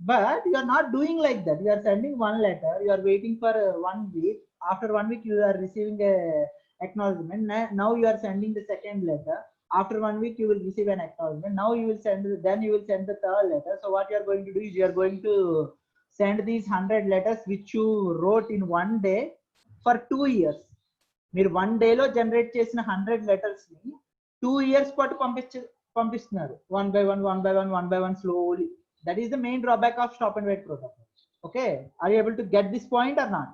But you are not doing like that. You are sending one letter, you are waiting for 1 week. After 1 week you are receiving a acknowledgement. Now you are sending the second letter. After 1 week you will receive an acknowledgement. Now you will send, then you will send the third letter. So what you are going to do is you are going to send these 100 letters which you wrote in 1 day for 2 years. మీరు 1 day లో generate చేసిన 100 letters ని 2 years పాటు పంపిస్తున్నారు, one by one slowly. That is the main drawback of stop and wait protocol. Okay, are you able to get this point or not?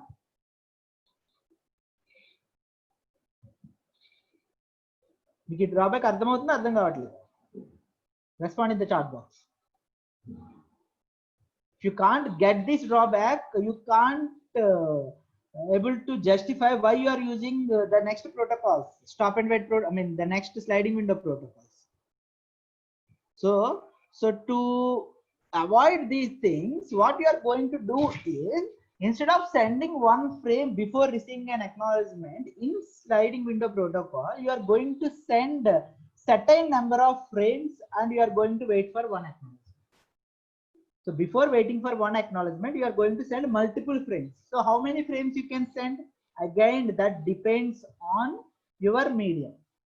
మీకు ఈ drawback అర్థమవుతుందో అర్థం కావట్లేదు? Respond in the chat box. If you can't get this drawback, you can't able to justify why you are using the next protocols, stop and wait the next sliding window protocols. So to avoid these things, what you are going to do is, instead of sending 1 frame before receiving an acknowledgement in sliding window protocol, you are going to send certain number of frames and you are going to wait for 1 acknowledgement. So before waiting for 1 acknowledgement, you are going to send multiple frames. So how many frames you can send? Again, that depends on your medium.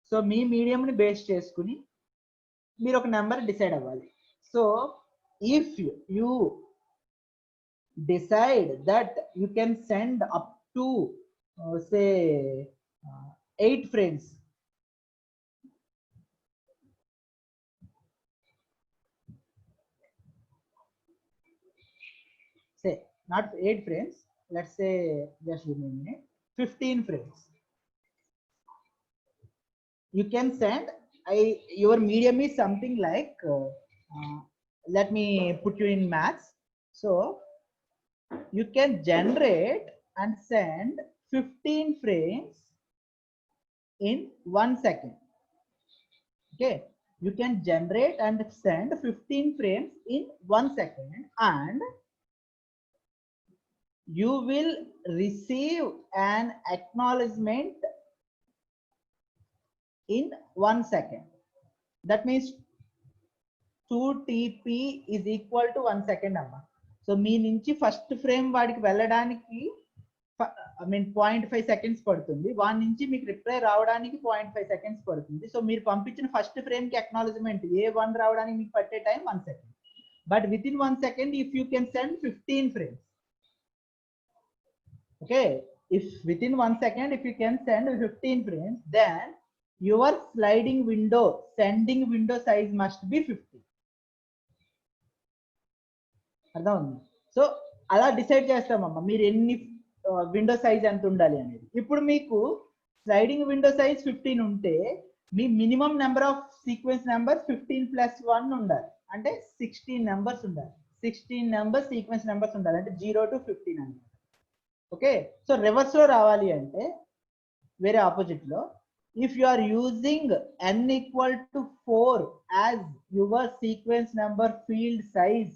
So me medium ని base చేసుకుని మీరు ఒక number decide అవ్వాలి. So if you decide that you can send up to say 8 frames. Say not 8 frames, let's say, just give me a minute, 15 frames. You can send, your medium is something like, let me put you in maths. So you can generate and send 15 frames in 1 second. Okay, you can generate and send 15 frames in 1 second, and you will receive an acknowledgement in 1 second. That means 2TP is equal to 1 second amma. So మీ నుంచి first frame వాడికి వెళ్ళడానికి I mean 0.5 seconds పడుతుంది, వాడి నుంచి మీకు reply రావడానికి 0.5 seconds పడుతుంది. So మీరు పంపించిన ఫస్ట్ ఫ్రేమ్ కి అక్నాలెడ్జ్మెంట్ A1 రావడానికి మీకు పట్టే time 1 second. But with in 1 second if you can send 15 frames. Okay, if within 1 second if you can send 15 frames, then your sliding window, sending window size must be 50. అర్థమవుతుంది. So అలా decide చేస్తామమ్మా మీరు ఎన్ని window size ఎంత ఉండాలి అనేది. ఇప్పుడు మీకు sliding window size 15 ఉంటే మీ minimum number of sequence numbers 15 + 1 ఉండాలి, అంటే 16 నెంబర్స్ ఉండాలి. 16 నెంబర్స్ సీక్వెన్స్ నెంబర్స్ ఉండాలి, అంటే 0 to 15 అన్నమాట. ఓకే, సో రివర్స్ లో రావాలి అంటే వేరే ఆపోజిట్ లో, if you are using n equal to 4 as your sequence number field size,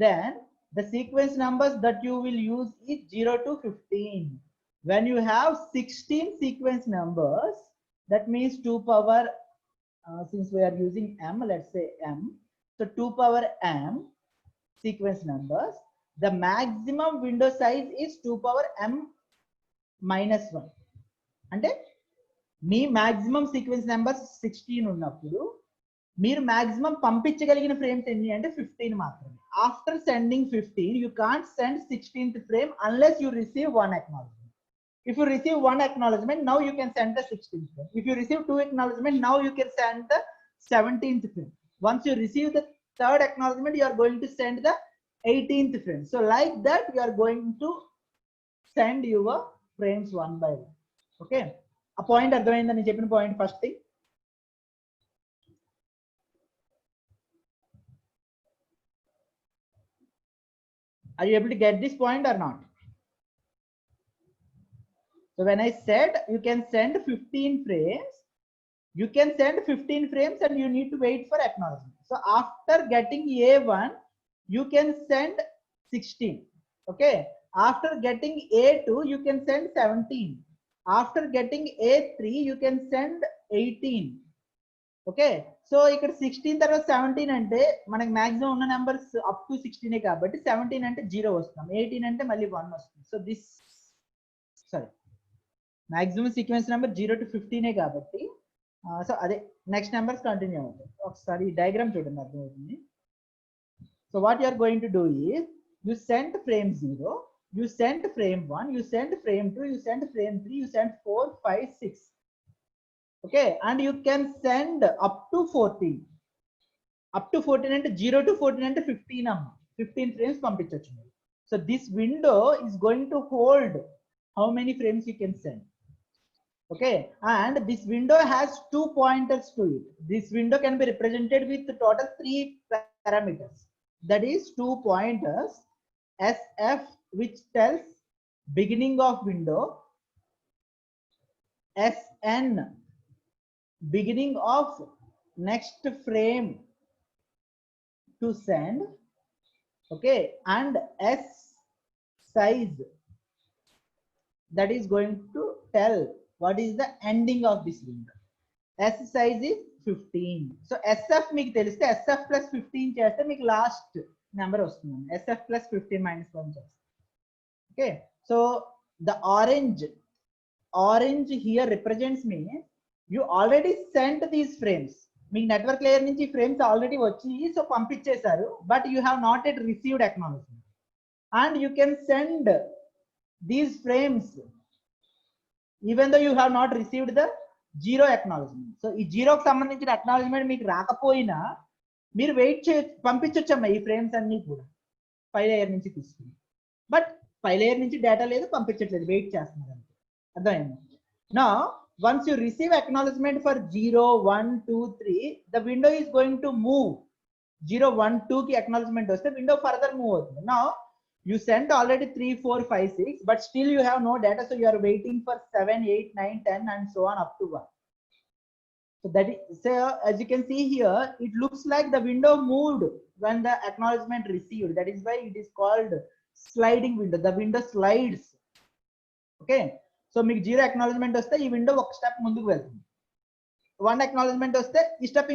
then the sequence numbers that you will use is 0 to 15. When you have 16 sequence numbers, that means 2 power, since we are using m, let's say m, so 2 power m sequence numbers, the maximum window size is 2 power m minus 1. అంటే మీ maximum sequence numbers 16 ఉన్నప్పుడు మీరు maximum పంపించగలిగిన frames ఎన్ని అంటే 15 మాత్రమే. After sending 15 you can't send 16th frame unless you receive 1 acknowledgement. If you receive 1 acknowledgement, now you can send the 16th frame. If you receive 2 acknowledgement, now you can send the 17th frame. Once you receive the 3rd acknowledgement, you are going to send the 18th frame. So like that you are going to send your frames one by one. Okay, a point అర్థమైందని చెప్పిన point first thing. Are you able to get this point or not? So when I said you can send 15 frames, you can send 15 frames and you need to wait for acknowledgement. So after getting A1, you can send 16. Okay, after getting A2, you can send 17. After getting A3, you can send 18. Okay, so ఇక్కడ 16 తర్వాత 17 అంటే మనకి maximum ఉన్న numbers up to 16 కాబట్టి 17 అంటే 0 వస్తుంది, 18 అంటే మళ్ళీ 1 వస్తుంది. So this sorry maximum sequence number 0 to 15 కాబట్టి సో అదే నెక్స్ట్ నెంబర్స్ కంటిన్యూ అవుతాయి. ఒకసారి డయాగ్రామ్ చూడండి అర్థమవుతుంది. So what you are going to do is you send frame 0, you send frame 1, you send frame 2, you send frame 3, you send 4, 5, 6. Okay, and you can send up to 14. Up to 14 అంటే 0 to 14 అంటే 15 అమ్మ, 15 frames పంపించొచ్చు మీరు. So this window is going to hold how many frames you can send. Okay, and this window has 2 pointers to it. This window can be represented with total 3 parameters. That is 2 pointers, SF, which tells beginning of window, SN, beginning of next frame to send. Okay, and S size, that is going to tell what is the ending of this window. S size is 15. So SF మీకు తెలిస్తే SF plus 15 చేస్తే మీకు last number వస్తుంది. SF plus 15 minus 1 చేస్తే. Okay, so the orange here represents me you already sent these frames. మీకు network layer నుంచి frames already వచ్చి so పంపించేశారు, but you have not at received acknowledgement. and you can send these frames even though you have not received the zero acknowledgement. So ఈ జీరోకి సంబంధించిన acknowledgement మీకు రాకపోయినా మీరు వెయిట్ చే పంపించొచ్చమ్మా ఈ ఫ్రేమ్స్ అన్ని కూడా ఫైల్ లేయర్ నుంచి తీసుకుని. బట్ ఫైల్ లేయర్ నుంచి డేటా లేదు, పంపించట్లేదు, వెయిట్ చేస్తున్నారు అంతే. అర్థమైంది? నా once you receive acknowledgement for 0, 1, 2, 3, the window is going to move. 0, 1, 2 ki acknowledgement vaste window further move avutundi. Now you sent already 3, 4, 5, 6, but still you have no data, so you are waiting for 7, 8, 9, 10 and so on up to 1. So that is, so as you can see here, it looks like the window moved when the acknowledgement received. That is why it is called sliding window. The window slides. Okay, so మీకు zero acknowledgement వస్తే ఈ window ఒక step ముందుకు వెళ్తుంది. 1 acknowledgement వస్తే ఈ step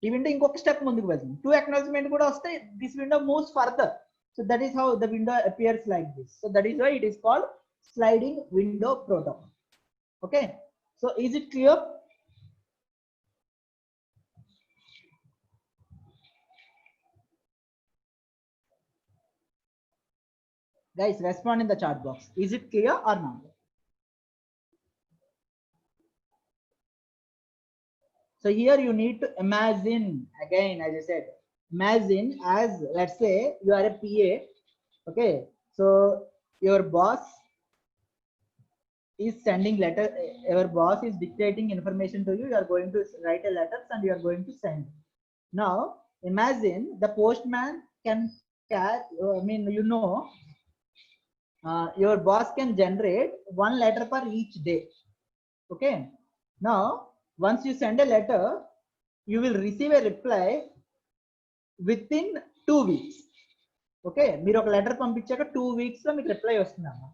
ఈ window ఇంకొక స్టెప్ ముందుకు వెళ్తుంది. 2 అక్నాలజ్మెంట్ కూడా వస్తే this window moves further. So that is how the window appears like this. So that is why it is called sliding window protocol. Okay, so is it clear? Guys, respond in the chat box. Is it clear or not? So here you need to imagine, again as I said, imagine as, let's say you are a PA. Okay, so your boss is sending letter, your boss is dictating information to you, you are going to write a letter and you are going to send. Now imagine the postman can your boss can generate 1 letter per each day. Okay, now once you send a letter, you will receive a reply within 2 weeks. Okay, మీరు ఒక letter పంపించాక 2 weeks లో మీకు reply వస్తుందమ్మా.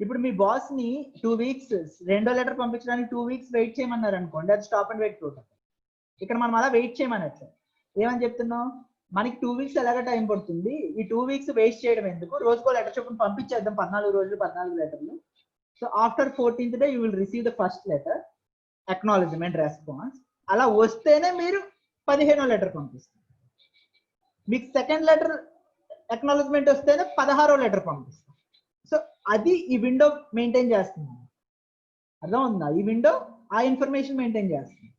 ఇప్పుడు మీ boss ని 2 weeks రెండో letter పంపించడానికి 2 weeks wait చేయమన్నారు అనుకోండి, అది స్టాప్ అండ్ వెయిట్ ప్రోటోకాల్. ఇక్కడ మనం అలా వెయిట్ చేయమనట్లే. ఏమని చెప్తున్నాం, మనకి 2 weeks ఎలాగ టైం పడుతుంది, ఈ 2 weeks వేస్ట్ చేయడం ఎందుకు, రోజుకో లెటర్ చొప్పున పంపించేద్దాం, 14 రోజులు 14 లెటర్లు. So after 14th day you will receive the first letter acknowledgement response. అలా వస్తేనే మీరు 15వ లెటర్ పంపిస్తారు. మీకు సెకండ్ లెటర్ అక్నాలజ్మెంట్ వస్తేనే 16వ లెటర్ పంపిస్తారు. సో అది ఈ విండో మెయింటైన్ చేస్తుంది. అర్థం ఉందా? ఈ విండో ఆ ఇన్ఫర్మేషన్ మెయింటైన్ చేస్తుంది.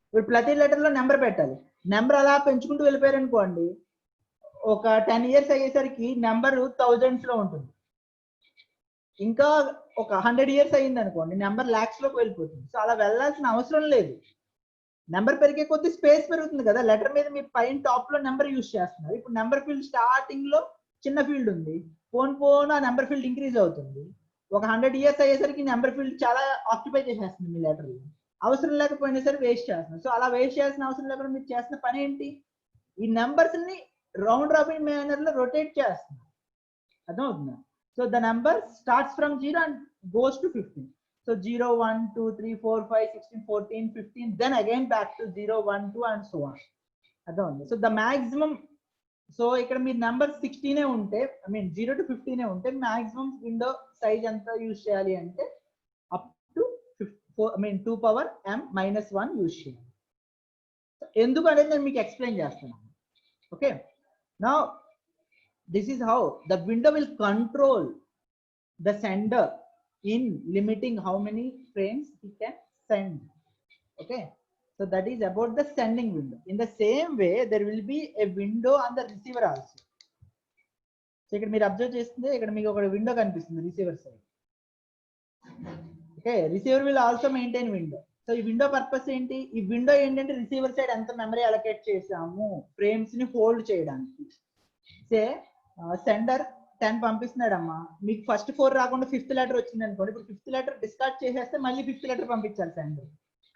ఇప్పుడు ప్రతి లెటర్ లో నెంబర్ పెట్టాలి. నెంబర్ అలా పెంచుకుంటూ వెళ్ళిపోయారు అనుకోండి, ఒక 10 years అయ్యేసరికి నెంబర్ thousands లో ఉంటుంది. ఇంకా ఒక 100 years అయ్యింది అనుకోండి, నెంబర్ లాక్స్ లోకి వెళ్ళిపోతుంది. సో అలా వెళ్ళాల్సిన అవసరం లేదు. నెంబర్ పెరిగే కొద్ది స్పేస్ పెరుగుతుంది కదా, లెటర్ మీద మీ పైన టాప్ లో నెంబర్ యూజ్ చేస్తున్నారు. ఇప్పుడు నెంబర్ ఫీల్డ్ స్టార్టింగ్ లో చిన్న ఫీల్డ్ ఉంది, పోను ఆ నెంబర్ ఫీల్డ్ ఇంక్రీజ్ అవుతుంది. ఒక 100 years అయ్యేసరికి నెంబర్ ఫీల్డ్ చాలా ఆక్యుపై చేసేస్తుంది మీ లెటర్. అవసరం లేకపోయినా సరే వేస్ట్ చేస్తున్నారు. సో అలా వేస్ట్ చేయాల్సిన అవసరం లేకుండా మీరు చేస్తున్న పని ఏంటి, ఈ నెంబర్స్ ని రౌండ్ రాబిన్ మేనర్ లో రొటేట్ చేస్తున్నారు. అర్థం అవుతుందా? So the number starts from 0 and goes to 15. So 0, 1, 2, 3, 4, 5, 16, 14, 15, then again back to 0, 1, 2 and so on. అర్థం ఉంది? సో ద మాక్సిమం, సో ఇక్కడ మీ నెంబర్ 16 ఉంటే, 0 to 15 ఉంటే మాక్సిమం విండో సైజ్ ఎంత యూజ్ చేయాలి అంటే up to 2 power m - 1 use చేయాలి. ఎందుకు అనేది నేను మీకు ఎక్స్ప్లెయిన్ చేస్తున్నాను. Okay, now this is how the window will control the sender in limiting how many frames he can send. Okay, so that is about the sending window. In the same way there will be a window on the receiver also. So ikkada meer observe chestunde, ikkada meeku oka window kanipistundi receiver side. Okay, receiver will also maintain window. So ee window purpose enti, ee window entante receiver side anta memory allocate chesamu frames ni hold cheyadaniki. Say sender 10 పంపిస్తున్నాడమ్మా, మీకు first 4 రాకుండా 5th letter వచ్చింది అనుకోండి, ఇప్పుడు 5th letter discard చేసేస్తే మళ్ళీ 5th letter పంపించాలి sender.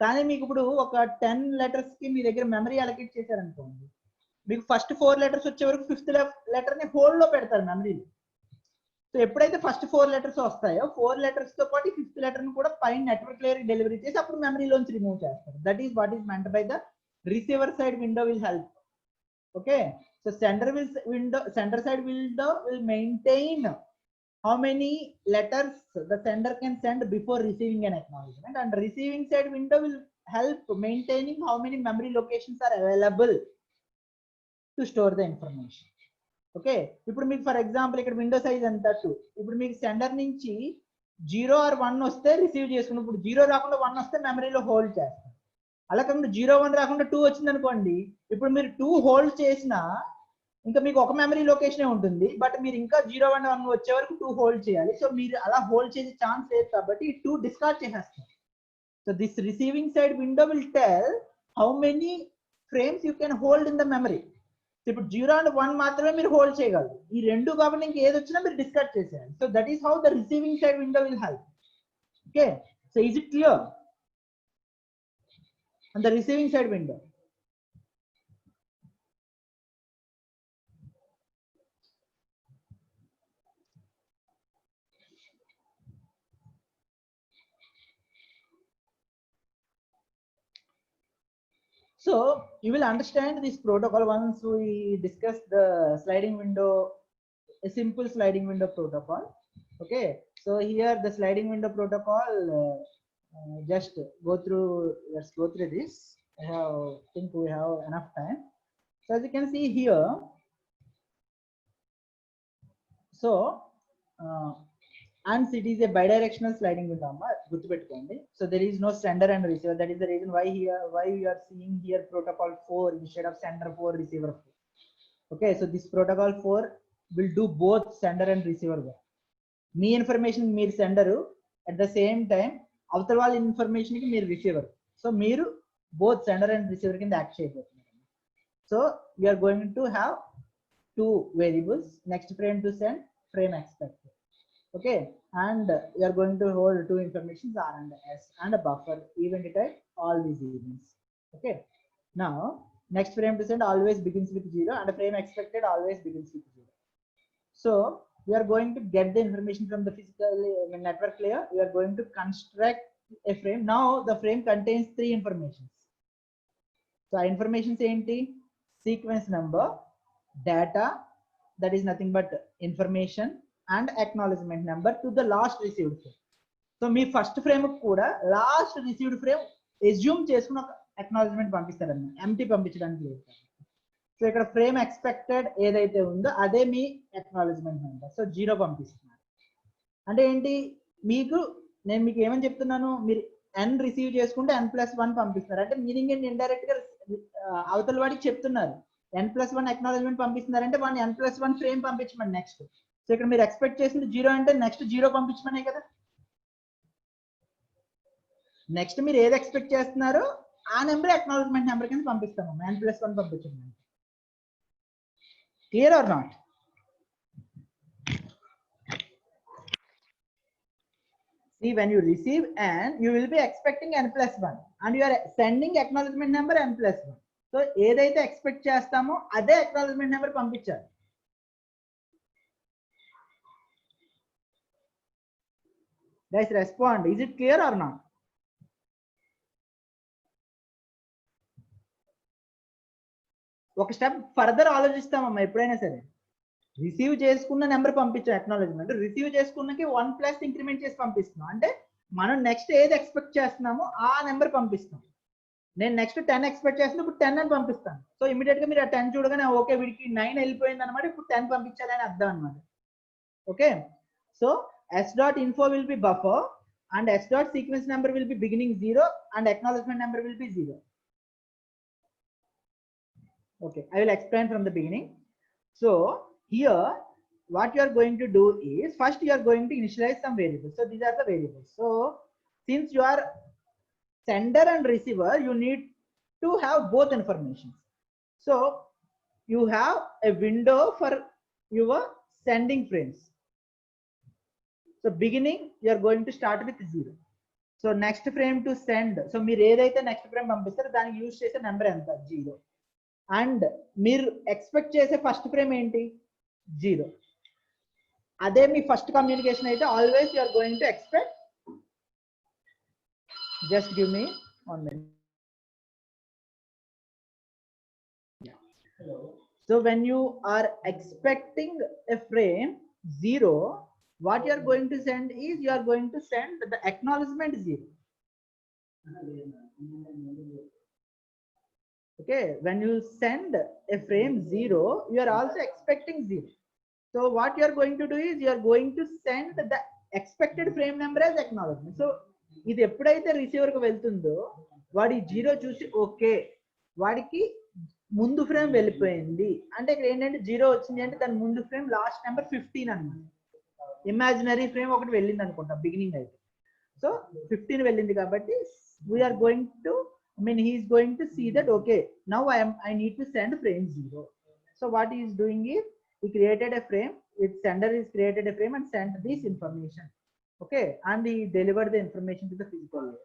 కానీ మీకు ఇప్పుడు ఒక 10 letters కి మీ దగ్గర మెమరీ అలొకేట్ చేశారనుకోండి, మీకు ఫస్ట్ 4 letters వచ్చే వరకు 5th లెటర్ ని హోల్డ్ లో పెడతారు మెమరీలో. సో ఎప్పుడైతే ఫస్ట్ 4 letters వస్తాయో 4 letters తో పాటు 5th లెటర్ ని కూడా పైన నెట్వర్క్ లేయర్ డెలివరీ చేసి అప్పుడు మెమరీలోంచి రిమూవ్ చేస్తారు. That is what is meant by the receiver side window will help. Okay, so sender side window will maintain how many letters the sender can send before receiving an acknowledgement, and receiving side window will help maintaining how many memory locations are available to store the information. Okay, ఇప్పుడు మీకు for example ఇక్కడ window size ఎంత 2. ఇప్పుడు మీకు sender నుంచి 0 or 1 వస్తే receive చేసుకున్నప్పుడు 0 రాకుండా 1 వస్తే మెమరీలో హోల్డ్ చేస్తాం. అలా కాకుండా 0, 1 రాకుండా 2 వచ్చింది అనుకోండి, ఇప్పుడు మీరు 2 హోల్డ్ చేసినా ఇంకా మీకు ఒక మెమరీ లొకేషనే ఉంటుంది, బట్ మీరు ఇంకా 0, 1, 1 వచ్చే వరకు 2 హోల్డ్ చేయాలి. సో మీరు అలా హోల్డ్ చేసే ఛాన్స్ లేదు కాబట్టి 2 డిస్కార్డ్ చేసేస్తాం. So this receiving side window will tell how many frames you can hold in the memory. ఇప్పుడు 0 and 1 మాత్రమే మీరు హోల్డ్ చేయగలరు. ఈ రెండు కాబట్టి ఇంక ఏది వచ్చినా మీరు డిస్కార్డ్ చేసేయాలి. So that is how the receiving side window will help. Okay, so is it clear on the receiving side window? So you will understand this protocol once we discuss the sliding window, a simple sliding window protocol. Okay, so here the sliding window protocol, just go through, let's go through this. I think we have enough time. So as you can see here, so and it is a bidirectional sliding window amma gurtupettukondi. So there is no sender and receiver. That is the reason why we are seeing here protocol 4 instead of sender 4, receiver 4. Okay, so this protocol 4 will do both sender and receiver work. Me information meer sender, at the same time avatal wall information ki meer receiver. So meer both sender and receiver kin act cheyabothunnaru. So we are going to have two variables, next frame to send, frame expected. Okay, and you are going to hold two informations, R and S, and a buffer event type all these events. Okay, now next frame to send always begins with 0 and a frame expected always begins with 0. So we are going to get the information from the physical network layer. We are going to construct a frame. Now the frame contains 3 informations. So informations enti, sequence number, data, that is nothing but information, and acknowledgement number to the last received frame. So me first frame కూడా last received frame assume చేసుకుని ఒక acknowledgement పంపిస్తారన్న, empty పంపించడానికి లేదు. So ఇక్కడ frame expected ఏదైతే ఉందో అదే మీ acknowledgement number. So 0 పంపిస్తున్నారు అంటే ఏంటి, మీకు నేను మీకు ఏమని చెప్తున్నాను, మీరు n రిసీవ్ చేసుకుంటే n+1 పంపిస్తున్నారు అంటే మీనింగ్ ఏంటి, ఇండైరెక్ట్ గా అవతల వాడికి చెప్తున్నారు n+1 అక్నాలెడ్జ్మెంట్ పంపిస్తున్నారంటే వాడిని n+1 ఫ్రేమ్ పంపించమని నెక్స్ట్. సో ఇక్కడ మీరు ఎక్స్పెక్ట్ చేసింది 0 అంటే నెక్స్ట్ 0 పంపించమనే కదా. నెక్స్ట్ మీరు ఏది ఎక్స్పెక్ట్ చేస్తున్నారో ఆ నెంబర్ అక్నాలెడ్జ్మెంట్ నెంబర్ కింద పంపిస్తాము, n+1 పంపించండి. Clear or not? See, when you receive n, you will be expecting n+1 and you are sending acknowledgement number n+1. So ఏదైతే ఎక్స్పెక్ట్ చేస్తామో అదే అక్నాలెడ్జ్మెంట్ నెంబర్ పంపించాలి. Guys, respond. Is it clear or not? ఒక step further ఆలోచిస్తామమ్మా ఎప్పుడైనా సరే. Receive చేసుకున్న number పంపించాం acknowledgement, receive చేసుకున్నకి 1+ increment చేసి పంపిస్తున్నాం అంటే మనం నెక్స్ట్ ఏది ఎక్స్పెక్ట్ చేస్తున్నామో ఆ నెంబర్ పంపిస్తాం. నేను నెక్స్ట్ 10 ఎక్స్పెక్ట్ చేస్తున్నా, ఇప్పుడు 10 అని పంపిస్తాను. సో ఇమీడియట్ గా మీరు ఆ 10 చూడగానే ఓకే వీడికి 9 వెళ్ళిపోయింది అనమాట, ఇప్పుడు 10 పంపించాలని అర్థం అనమాట. Okay, so s.info will be buffer and s.sequence number will be beginning 0 and acknowledgement number will be 0. Okay, I will explain from the beginning. So here what you are going to do is, first you are going to initialize some variables. So these are the variables. So since you are sender and receiver, you need to have both information. So you have a window for your sending frames. So beginning you are going to start with 0. So next frame to send, so మీరు ఏదైతే next frame పంపిస్తారో దానికి use చేసే number ఎంత 0 and మీరు expect చేసే first frame ఏంటి 0. అదే మీ ఫస్ట్ కమ్యూనికేషన్ అయితే always you are going to expect, just give me 1 minute. So when you are expecting a frame 0, what you are going to send is, you are going to send the acknowledgement 0. Okay, when you send a frame 0, you are also expecting 0. So what you are going to do is you are going to send the expected frame number as acknowledgement. So ఇది ఎప్పుడైతే receiver కు వెళ్తుందో వాడి zero చూసి okay వాడికి ముందు frame వెళ్ళిపోయింది అంటే ఇక్కడ ఏంటంటే జీరో వచ్చింది అంటే దాని ముందు ఫ్రేమ్ లాస్ట్ నెంబర్ 15 అన్నమాట. ఇమాజినరీ ఫ్రేమ్ ఒకటి వెళ్ళింది అనుకుంటా బిగినింగ్ అయితే. సో 15 వెళ్ళింది కాబట్టి we are going to he is going to see that okay now I need to send frame 0. So what he is doing is he created a frame, its sender is created a frame and sent this information. Okay, and he delivered the information to the physical layer.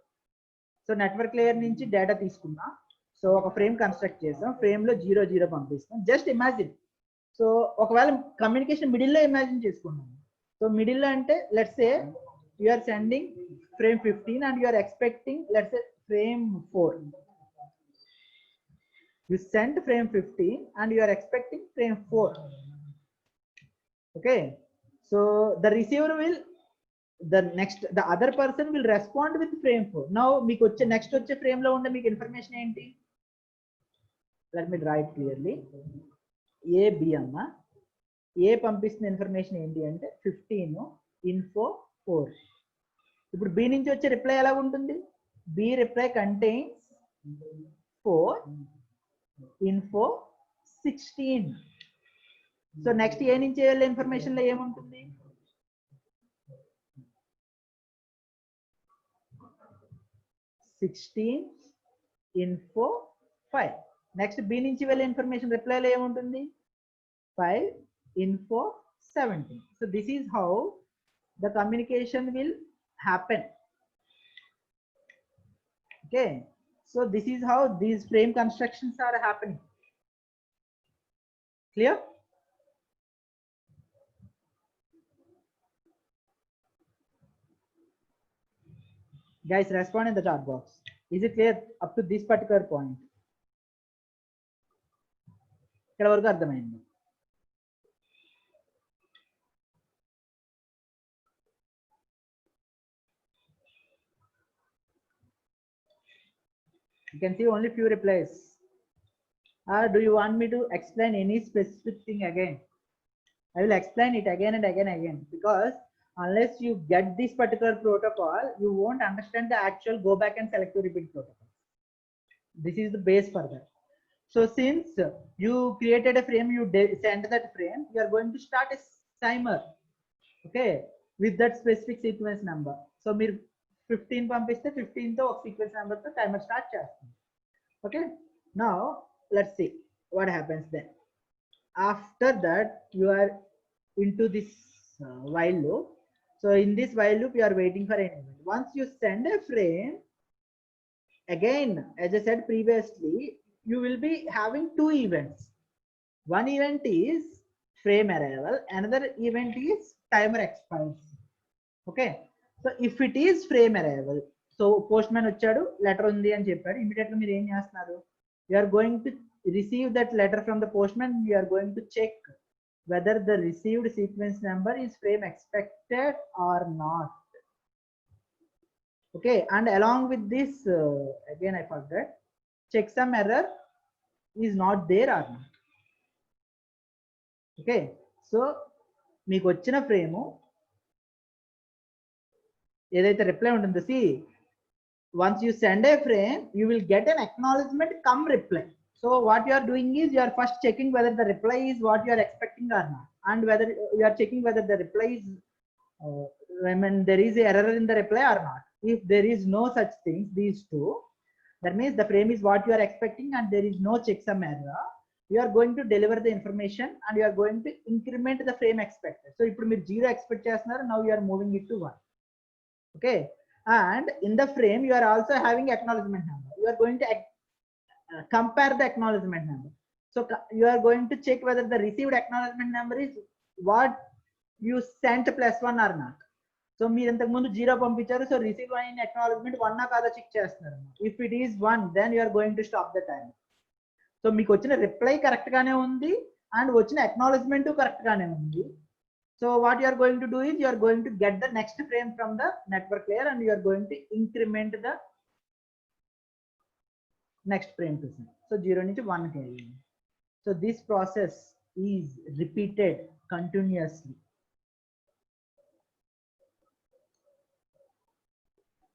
So network layer నుంచి data తీసుకున్నా. So ఒక frame construct చేసాం, frame లో 0 0 పంపిస్తాం. Just imagine. So ఒకవేళ communication middle లో imagine చేసుకున్నాం. So middle లో అంటే let's say you are sending frame 15 and you are expecting let's say frame 4. You sent frame 15 and you are expecting frame 4. Okay, so the receiver will the other person will respond with frame 4. Now meeku వచ్చే next వచ్చే frame లో ఉండే మీకు information ఏంటి? let me draw it clearly. A B అమ్మ A పంపిస్తున్న information ఏంటి అంటే 15 info 4. ఇప్పుడు B నుంచి వచ్చే రిప్లై ఎలా ఉంటుంది? B reply contains 4 info 16. So next ఏ నుంచి వెళ్ళే ఇన్ఫర్మేషన్ లో ఏముంటుంది? 16 info 5. నెక్స్ట్ B నుంచి వెళ్ళే ఇన్ఫర్మేషన్ రిప్లై లో ఏముంటుంది? 5 info 17. So this is how the communication will happen. Okay, so this is how these frame constructions are happening. Clear? Guys, respond in the chat box. Is it clear up to this particular point? ఇక్కడ వరకు అర్థమైంది. You can see only few replies. Do you want me to explain any specific thing again? I will explain it again and again because unless you get this particular protocol, you won't understand the actual go back and selective repeat protocol. This is the base for that. So since you created a frame, you send that frame, you are going to start a timer. Okay, with that specific sequence number. So మీరు 15 పంపిస్తే 15 తో ఒక sequence number తో timer start చేస్తాం. Okay, now let's see what happens then. After that you are into this while loop. So in this while loop you are waiting for an event. Once you send a frame, again as I said previously, you will be having two events. One event is frame arrival, another event is timer expires. Okay, so if it is frame arrival, so postman వచ్చాడు letter ఉంది అని చెప్పాడు, immediately మీరు ఏం చేస్తున్నారు? You are going to receive that letter from the postman. You are going to check whether the received sequence number is frame expected or not. Okay, and along with this again I forgot, checksum error is not there or not. Okay, so మీకు వచ్చిన frame ఏదైతే reply ఉంటుందో, see once you send a frame you will get an acknowledgement come reply. So what you are doing is you are first checking whether the reply is what you are expecting or not, and whether you are checking whether the reply is when there is a error in the reply or not. If there is no such things, these two, that means the frame is what you are expecting and there is no checksum error, you are going to deliver the information and you are going to increment the frame expected. So ఇప్పుడు మీరు 0 expect చేస్తున్నారు, now you are moving it to 1. Okay, and in the frame you are also having acknowledgement number. You are going to compare the acknowledgement number. So you are going to check whether the received acknowledgement number is what you sent +1 or not. So మీరు ఇంతకు ముందు 0 పంపించారు, so receive అయిన acknowledgement 1 కాదా check చేస్తున్నారు. If it is 1, then you are going to stop the time. So మీకు వచ్చిన reply correct గానే ఉంది అండ్ వచ్చిన acknowledgement కరెక్ట్ గానే ఉంది. So what you are going to do is you are going to get the next frame from the network layer and you are going to increment the next frame to send. So 0 నుంచి 1 కి వెళ్ళింది. So this process is repeated continuously.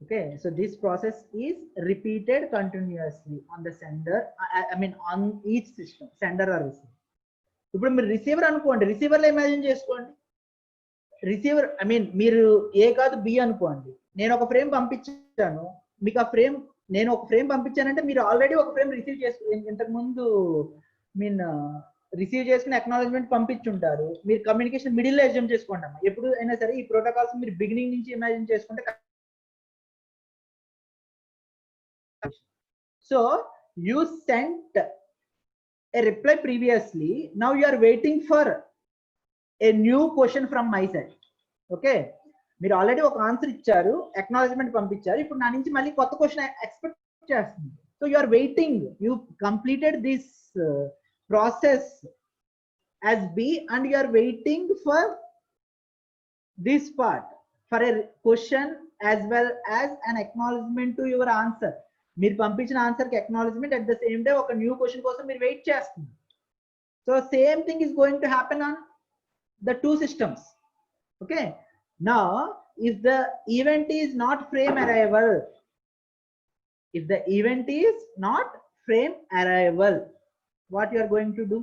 Okay, so this process is repeated continuously on the sender, I mean on each system, sender or receiver. ఇప్పుడు మీరు receiver అనుకోండి, రిసీవర్లో imagine చేసుకోండి. Receiver I mean మీరు ఏ కాదు B అనుకోండి, నేను ఒక ఫ్రేమ్ పంపించాను మీకు, ఆ ఫ్రేమ్ నేను ఒక ఫ్రేమ్ పంపించానంటే మీరు ఆల్రెడీ ఒక ఫ్రేమ్ రిసీవ్ చేసుకుని ఇంతకు ముందు మీన్ రిసీవ్ చేసుకుని అక్నాలజ్మెంట్ పంపించుంటారు. మీరు కమ్యూనికేషన్ మిడిల్ లో అజ్యూమ్ చేసుకోండి అమ్మా. ఎప్పుడు అయినా సరే ఈ ప్రోటోకాల్స్ మీరు బిగినింగ్ నుంచి ఇమాజిన్ చేసుకుంటే. So you cent a reply previously, now you are waiting for a new question from my side. Okay, మీరు ఆల్రెడీ ఒక ఆన్సర్ ఇచ్చారు, అక్నాలజ్మెంట్ పంపించారు, ఇప్పుడు నా నుంచి మళ్ళీ కొత్త క్వశ్చన్ ఎక్స్పెక్ట్ చేస్తుంది. So you are waiting, you completed this process as B and you are waiting for this part for a question as well as an acknowledgement to your answer. మీరు పంపించిన answer కి acknowledgement, at the same time ఒక new question కోసం మీరు wait చేస్తున్నారు. So same thing is going to happen on the two systems. Okay, now if the event is not frame arrival, if the event is not frame arrival, what you are going to do?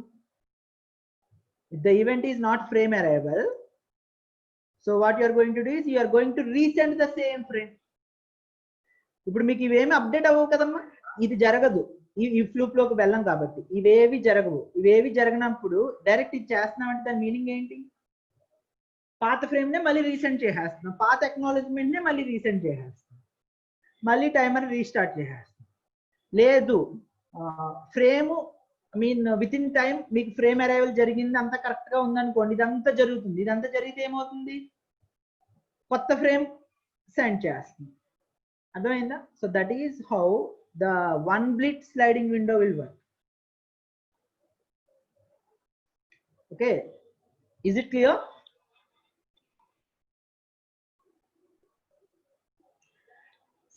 If the event is not frame arrival, so what you are going to do is you are going to resend the same frame. ఇప్పుడు మీకు ఇవేమి update అవ్వవు కదమ్మా, ఇది జరగదు, ఈ ఫ్లూప్ లోకి వెళ్ళం కాబట్టి ఇవేవి జరగవు. ఇవేవి జరగనప్పుడు డైరెక్ట్ ఇది చేస్తున్నామంటే దాని మీనింగ్ ఏంటి? పాత ఫ్రేమ్ నే మళ్ళీ రీసెండ్ చేసేస్తున్నాం, పాత అక్నాలజ్మెంట్ నే మళ్ళీ రీసెండ్ చేసేస్తున్నాం, మళ్ళీ టైమర్ రీస్టార్ట్ చేసేస్తున్నాం. లేదు frame mean with in time మీకు ఫ్రేమ్ అరైవల్ జరిగింది, అంతా కరెక్ట్ గా ఉందనుకోండి, ఇదంతా జరుగుతుంది. ఇదంతా జరిగితే ఏమవుతుంది? కొత్త ఫ్రేమ్ సెండ్ చేస్తుంది. అర్థమైందా? So that is how the one bit sliding window will work. Okay, is it clear?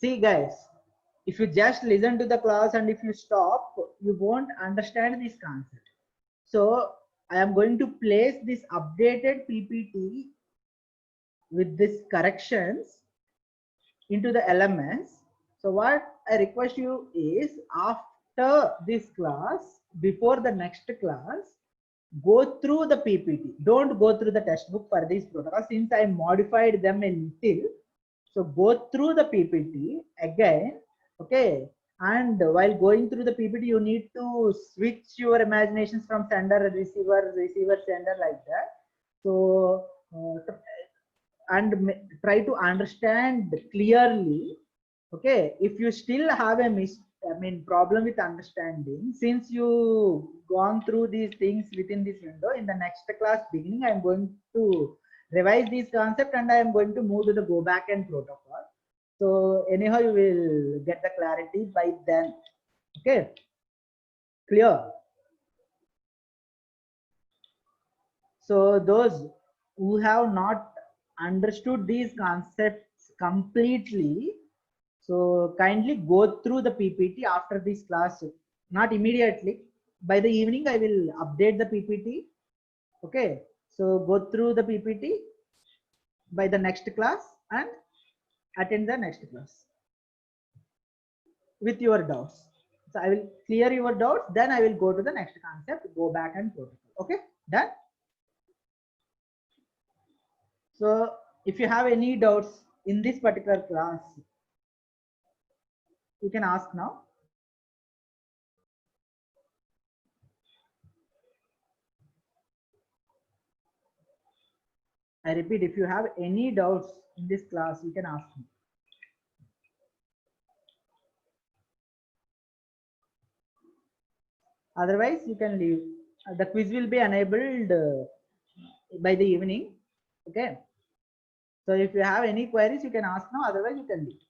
See guys, if you just listen to the class and if you stop, you won't understand this concept. So I am going to place this updated PPT with this corrections into the LMS. So what I request you is, after this class, before the next class, go through the PPT. Don't go through the textbook for these protocols, since I modified them a little. So go through the PPT again, okay? And while going through the PPT, you need to switch your imaginations from sender, receiver, receiver, sender, like that. So and try to understand clearly. Okay, if you still have a problem with understanding, since you gone through these things within this window, in the next class beginning I am going to revise this concept and I am going to move to the go back end protocol. So anyhow you will get the clarity by then. Okay, clear? So those who have not understood these concepts completely, so kindly go through the PPT after this class, not immediately. By the evening I will update the PPT. Okay, so go through the PPT by the next class and attend the next class with your doubts. So I will clear your doubts, then I will go to the next concept, go back and protocol. Okay, done? So if you have any doubts in this particular class, you can ask now. I repeat, if you have any doubts in this class, you can ask me. Otherwise, you can leave. The quiz will be enabled by the evening. Okay. So if you have any queries, you can ask now. Otherwise, you can leave.